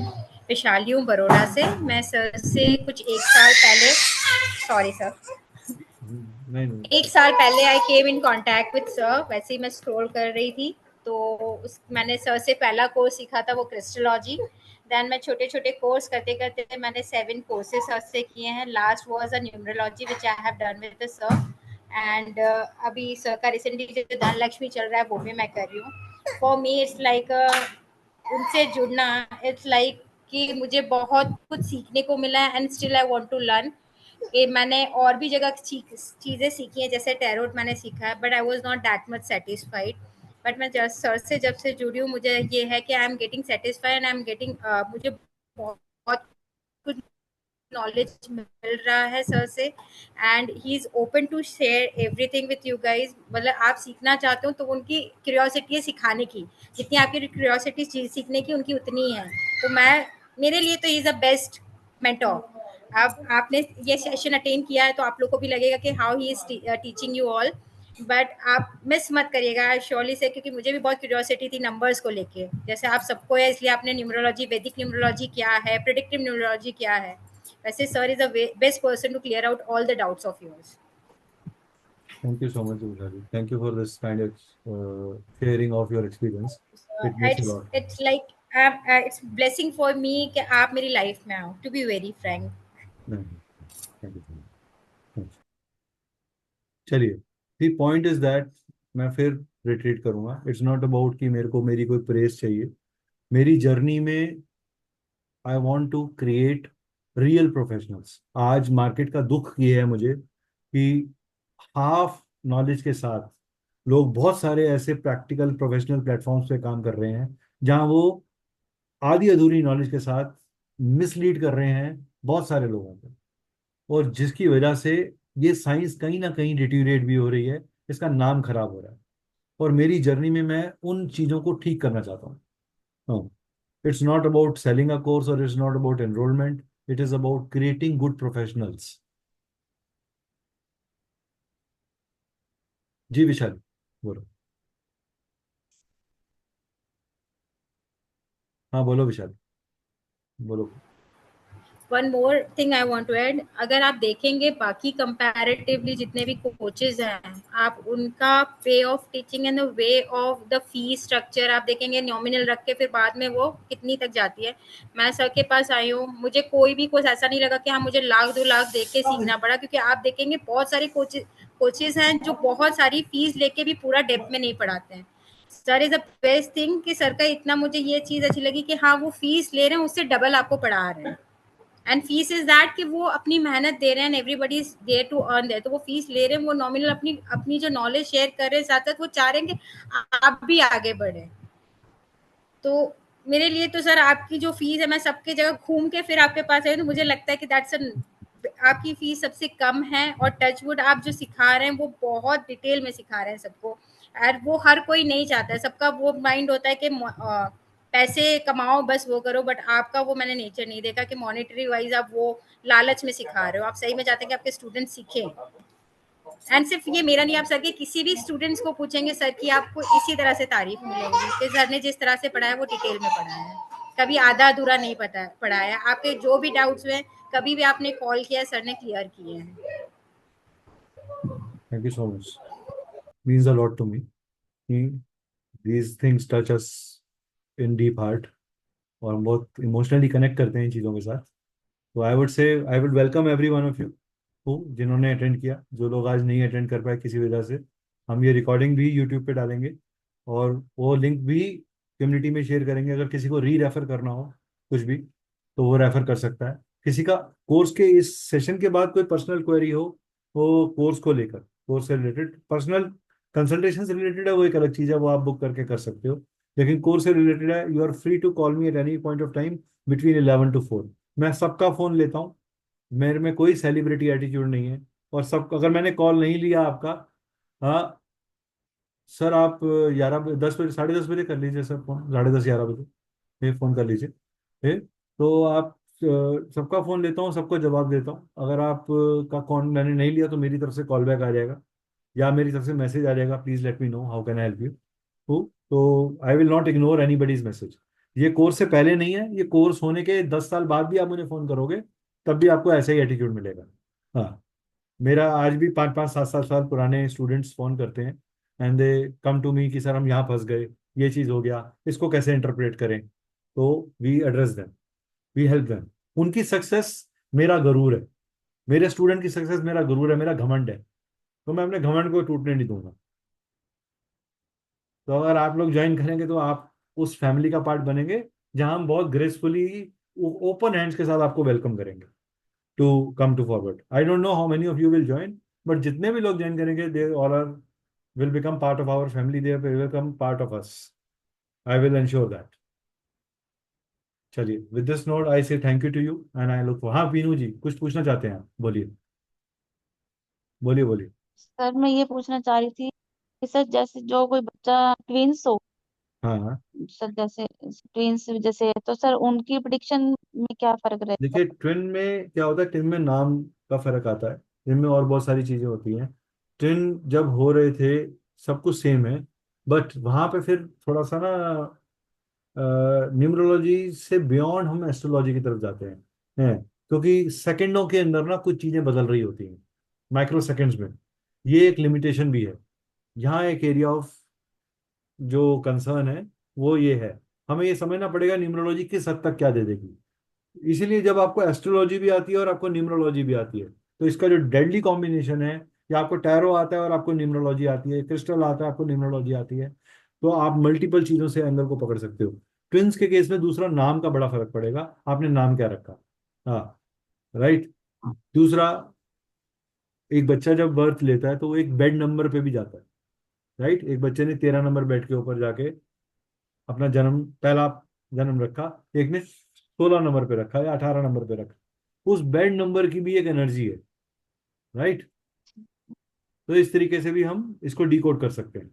A: विशाली हूँ बड़ौदा से। मैं सर से कुछ एक साल पहले, सॉरी सर,
B: नहीं नहीं।
A: एक साल पहले आई केम इन कांटेक्ट विद सर। वैसे ही मैं स्क्रॉल कर रही थी, तो मैंने सर से पहला कोर्स सीखा था वो क्रिस्टोलॉजी। देन मैं छोटे छोटे कोर्स करते करते मैंने 7 कोर्सेज सर से किए हैं। Last was a numerology which I have done with the sir. And अभी सर का रिसेंटली जो धनलक्ष्मी चल रहा है वो भी मैं कर रही हूँ। फॉर मी इट्स लाइक उनसे जुड़ना, इट्स लाइक कि मुझे बहुत कुछ सीखने को मिला है and still I want to learn. ये मैंने और भी जगह चीज़ें सीखी हैं, जैसे टैरोट मैंने सीखा है, but I was not that much satisfied. But मैं जस्ट सर से जब से जुड़ी हूँ, मुझे ये है कि I am getting satisfied and I am getting, मुझे बहुत बहुत कुछ नॉलेज मिल रहा है सर से। And he is open to share everything with you guys. मतलब आप सीखना चाहते हो तो उनकी क्यूरियोसिटी है सिखाने की, जितनी आपकी क्यूरियोसिटी चीज़ सीखने की उनकी उतनी ही है। तो मेरे लिए तो इज़ अ बेस्ट मेंटोर। अब आपने ये सेशन अटेंड किया है तो आप लोग को भी लगेगा कि how he is teaching you all. But आप मिस मत करिएगा श्योरली से, क्योंकि मुझे भी बहुत क्यूरियोसिटी थी नंबर्स को लेके, जैसे आप सबको है, इसलिए आपने न्यूमरोलॉजी, वैदिक न्यूमरोलॉजी क्या है, प्रिडिक्टिव न्यूमरोलॉजी क्या है, वैसे sir is the best person to clear out all the doubts of yours.
B: Thank you so much, Ushali. Thank you for this kind of sharing of your experience. It means a lot.
A: It's like it's blessing for me कि आप मेरी लाइफ में आओ, to be very frank.
B: Thank you so much. Thanks. चलिए, the point is that मैं फिर रिट्रीट करूंगा. It's not about कि मेरे को मेरी कोई प्रेस चाहिए. मेरी जर्नी में I want to create real professionals. आज मार्केट का दुख ये है मुझे कि हाफ नॉलेज के साथ लोग बहुत सारे ऐसे प्रैक्टिकल प्रोफेशनल प्लेटफॉर्म्स पे काम कर रहे हैं जहां वो आधी अधूरी नॉलेज के साथ मिसलीड कर रहे हैं बहुत सारे लोगों को, और जिसकी वजह से ये साइंस कहीं ना कहीं डिटीरिएट भी हो रही है, इसका नाम खराब हो रहा है. और मेरी जर्नी में मैं उन चीज़ों को ठीक करना चाहता हूँ. It's not about selling a course or it's not about enrollment. It is about creating good professionals. जी विशाल बोलो. हाँ बोलो विशाल, बोलो.
A: One more thing I want to add, अगर आप देखेंगे बाकी कंपैरेटिवली जितने भी कोचेज हैं, आप उनका way of teaching and the way of the fees structure आप देखेंगे नॉमिनल रख के फिर बाद में वो कितनी तक जाती है. मैं सर के पास आई हूँ, मुझे कोई भी कोर्स ऐसा नहीं लगा कि हाँ मुझे 1-2 लाख दे के सीखना पड़ा, क्योंकि आप देखेंगे बहुत सारे कोचेज हैं जो बहुत सारी फीस लेके भी पूरा डेप्थ में नहीं पढ़ाते हैं. Sir is the best thing कि सर का इतना मुझे ये चीज़ अच्छी लगी कि हाँ वो फीस ले रहे हैं उससे डबल आपको पढ़ा रहे हैं. एंड फीस इज दैट कि वो अपनी मेहनत दे रहे हैं, everybody is there to earn there, तो वो फीस ले रहे हैं, वो नॉमिनल अपनी जो नॉलेज शेयर कर रहे हैं, साथ साथ वो चाह रहे हैं कि आप भी आगे बढ़े. तो मेरे लिए तो सर आपकी जो फीस है, मैं सबकी जगह घूम के फिर आपके पास आई, तो मुझे लगता है कि दैट्स आपकी फीस सबसे कम है, और टचवुड आप जो सिखा रहे हैं वो बहुत डिटेल में सिखा रहे हैं सबको. और वो हर कोई नहीं चाहता है, सबका वो माइंड होता है कि पैसे कमाओ बस वो करो, बट आपका वो मैंने नेचर नहीं देखा कि मॉनेटरी वाइज आप वो लालच में सिखा रहे हो. आप सही में चाहते हैं कि आपके स्टूडेंट सीखें. एंड सिर्फ ये मेरा नहीं, आप सर के किसी भी स्टूडेंट्स को पूछेंगे सर की आपको इसी तरह से तारीफ मिलेगी कि सर ने जिस तरह से पढ़ाया वो डिटेल में पढ़ाया है, कभी आधा अधूरा नहीं पढ़ाया. आपके जो भी डाउट्स हुए कभी भी आपने कॉल किया, सर ने क्लियर किए हैं.
B: Thank you so much. Means a lot to me. These things touch us in deep heart. और हम बहुत इमोशनली कनेक्ट करते हैं इन चीज़ों के साथ. तो I would say I would welcome every one of you जिन्होंने अटेंड किया. जो लोग आज नहीं अटेंड कर पाए किसी वजह से, हम ये रिकॉर्डिंग भी यूट्यूब पे डालेंगे और वो लिंक भी कम्युनिटी में शेयर करेंगे. अगर किसी को रेफर करना हो कुछ भी तो वो रेफर कर सकता है. किसी का कोर्स के इस सेशन के बाद कोई पर्सनल क्वेरी हो, वो कोर्स को लेकर, कोर्स से रिलेटेड पर्सनल कंसल्टेशन से रिलेटेड है, वो एक अलग चीज़ है, वो आप बुक करके कर सकते हो. लेकिन कोर्स से रिलेटेड है, you are free to call me at any point of time between 11 to 4. मैं सबका फ़ोन लेता हूँ, मेरे में कोई सेलिब्रिटी एटीट्यूड नहीं है. और सब अगर मैंने कॉल नहीं लिया आपका, हाँ सर आप 10 बजे 10:30 कर लीजिए सर फ़ोन, 10:30-11 बजे फिर फ़ोन कर लीजिए. फिर तो आप सबका फ़ोन लेता हूँ, सबको जवाब देता हूँ. अगर आप का कॉल मैंने नहीं लिया तो मेरी तरफ से कॉल बैक आ जाएगा या मेरी तरफ से मैसेज आ जाएगा, please let me know how can I help you. तो I will not ignore anybody's message. ये कोर्स से पहले नहीं है, ये कोर्स होने के 10 साल बाद भी आप मुझे फ़ोन करोगे तब भी आपको ऐसा ही एटीट्यूड मिलेगा. हाँ, मेरा आज भी 5-5, 7-7 साल पुराने स्टूडेंट्स फ़ोन करते हैं and they come to me कि सर हम यहाँ फंस गए, ये चीज़ हो गया, इसको कैसे इंटरप्रेट करें. तो we address them, we help them. उनकी सक्सेस मेरा गरूर है, मेरे स्टूडेंट की सक्सेस मेरा गरूर है, मेरा घमंड है. तो मैं अपने घमंड को टूटने नहीं दूंगा. तो अगर आप लोग ज्वाइन करेंगे तो आप उस फैमिली का पार्ट बनेंगे जहां हम बहुत ग्रेसफुली ओपन हैंड्स के साथ आपको वेलकम करेंगे to come to forward. I don't know how many of you will join, but जितने भी लोग ज्वाइन करेंगे they all are will become part of our family, they will become part of us. I will ensure that. चलिए, with this note I say thank you to you and I look. हाँ पीनू जी कुछ पूछना चाहते हैं आप, बोलिए बोलिए बोलिए.
I: सर मैं ये पूछना चाह रही थी कि सर जैसे जो कोई बच्चा ट्विंस हो,
B: हाँ हाँ,
I: सर जैसे ट्विंस जैसे, तो सर उनकी प्रिडिक्शन में क्या फर्क रहता
B: देखिए ट्विन में क्या होता है, ट्विन में नाम का फर्क आता है, ट्विन में और बहुत सारी चीजें होती हैं. ट्विन जब हो रहे थे सब कुछ सेम है, बट वहां पे फिर थोड़ा सा ना न्यूमरोलॉजी से बियॉन्ड हम एस्ट्रोलॉजी की तरफ जाते हैं. क्योंकि सेकंडों के अंदर ना कुछ चीजें बदल रही होती हैं, माइक्रो सेकंड्स में। ये एक लिमिटेशन भी है। यहाँ एक एरिया ऑफ जो कंसर्न है वो ये है, हमें ये समझना पड़ेगा न्यूमरोलॉजी किस हद तक क्या दे देगी। इसीलिए जब आपको एस्ट्रोलॉजी भी आती है और आपको न्यूमरोलॉजी भी आती है, तो इसका जो डेडली कॉम्बिनेशन है, या आपको टैरो आता है और आपको न्यूमरोलॉजी आती है, क्रिस्टल आता है आपको न्यूमरोलॉजी आती है, तो आप मल्टीपल चीजों से एंगल को पकड़ सकते हो। ट्विंस के केस में दूसरा नाम का बड़ा फर्क पड़ेगा, आपने नाम क्या रखा। हाँ, राइट। दूसरा, एक बच्चा जब बर्थ लेता है तो वो एक बेड नंबर पे भी जाता है, राइट। एक बच्चे ने 13 नंबर बेड के ऊपर जाके अपना जन्म, पहला जन्म रखा, एक ने 16 नंबर पे रखा या 18 नंबर पे रखा। उस बेड नंबर की भी एक एनर्जी है, राइट। तो इस तरीके से भी हम इसको डिकोड कर सकते हैं।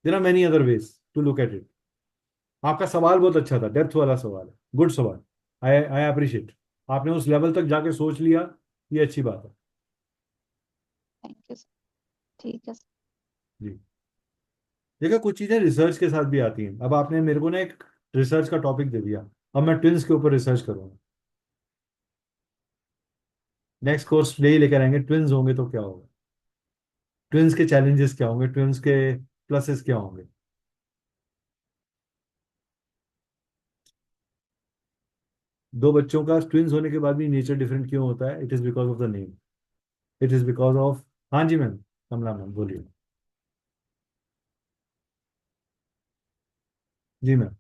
B: There are many other ways to look at it. आपका सवाल बहुत अच्छा था, डेप्थ वाला सवाल है, गुड सवाल, आई आई अप्रिशिएट। आपने उस लेवल तक जाके सोच लिया, ये अच्छी बात है।
I: Thank you sir. ठीक है सर।
B: जी, देखो कुछ चीजें रिसर्च के साथ भी आती हैं। अब आपने मेरे को ना एक रिसर्च का टॉपिक दे दिया, अब मैं ट्विंस के ऊपर रिसर्च करूंगा। नेक्स्ट कोर्स यही लेकर आएंगे, ट्विंस होंगे तो क्या होगा, ट्विंस के चैलेंजेस क्या होंगे, ट्विंस के प्लसेस क्या होंगे। दो बच्चों का ट्विंस होने के बाद भी नेचर डिफरेंट क्यों होता है? It is because of the name, it is because of. हाँ जी मैम, कमला मैम बोलिए। जी मैम।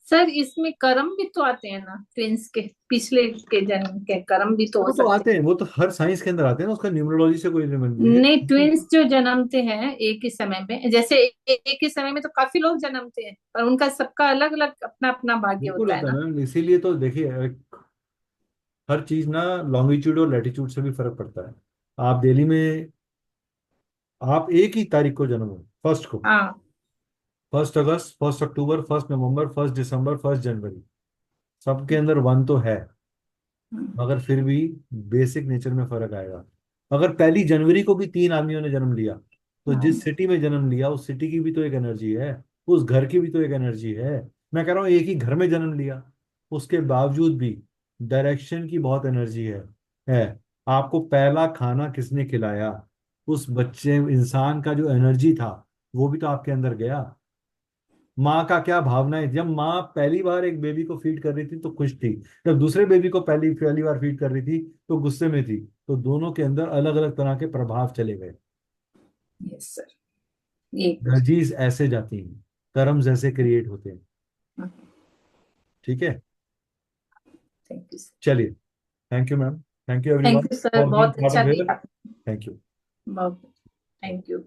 C: सर इसमें कर्म भी तो आते हैं ना, ट्विंस के पिछले के जन्म के कर्म भी तो हो
B: वो तो
C: सकते
B: आते हैं, वो तो हर साइंस के अंदर आते हैं ना, उसका न्यूमरोलॉजी से कोई संबंध
C: हैं।
B: नहीं
C: नहीं,
B: है।
C: ट्विंस जो जन्मते हैं एक ही समय में, जैसे एक ही समय में तो काफी लोग जन्मते हैं, पर उनका सबका अलग अलग अपना अपना भाग्य
B: बिल्कुल
C: होता है
B: होता है
C: ना।
B: मैम, इसीलिए तो देखिए हर चीज ना लॉन्गिट्यूड और लैटिट्यूड से भी फर्क पड़ता है। आप दिल्ली में, आप एक ही तारीख को जन्म हो, फर्स्ट को,
C: हाँ।
B: 1 अगस्त, 1 अक्टूबर, 1 नवंबर, 1 दिसंबर, 1 जनवरी, सबके अंदर वन तो है, मगर फिर भी बेसिक नेचर में फर्क आएगा। अगर 1 जनवरी को भी 3 आदमियों ने जन्म लिया, तो जिस सिटी में जन्म लिया उस सिटी की भी तो एक एनर्जी है, उस घर की भी तो एक एनर्जी है। मैं कह रहा हूँ एक ही घर में जन्म लिया, उसके बावजूद भी डायरेक्शन की बहुत एनर्जी है। आपको पहला खाना किसने खिलाया, उस बच्चे इंसान का जो एनर्जी था वो भी तो आपके अंदर गया। माँ का क्या भावनाएं, जब माँ पहली बार एक बेबी को फीड कर रही थी तो खुश थी, जब दूसरे बेबी को पहली पहली बार फीड कर रही थी तो गुस्से में थी। तो दोनों के अंदर अलग अलग तरह के प्रभाव चले गए।
C: यस सर, ये
B: एनर्जीज ऐसे जाती हैं, कर्म्स ऐसे क्रिएट होते हैं। ठीक है,
C: थैंक यू सर।
B: चलिए, thank you ma'am, thank you
C: thank
B: everyone
C: you sir,
B: for being
C: बहुत
B: पार्ट
C: अच्छा
B: ऑफ
C: दिया।
B: हियर। Thank you.
C: बहुत थैंक यू।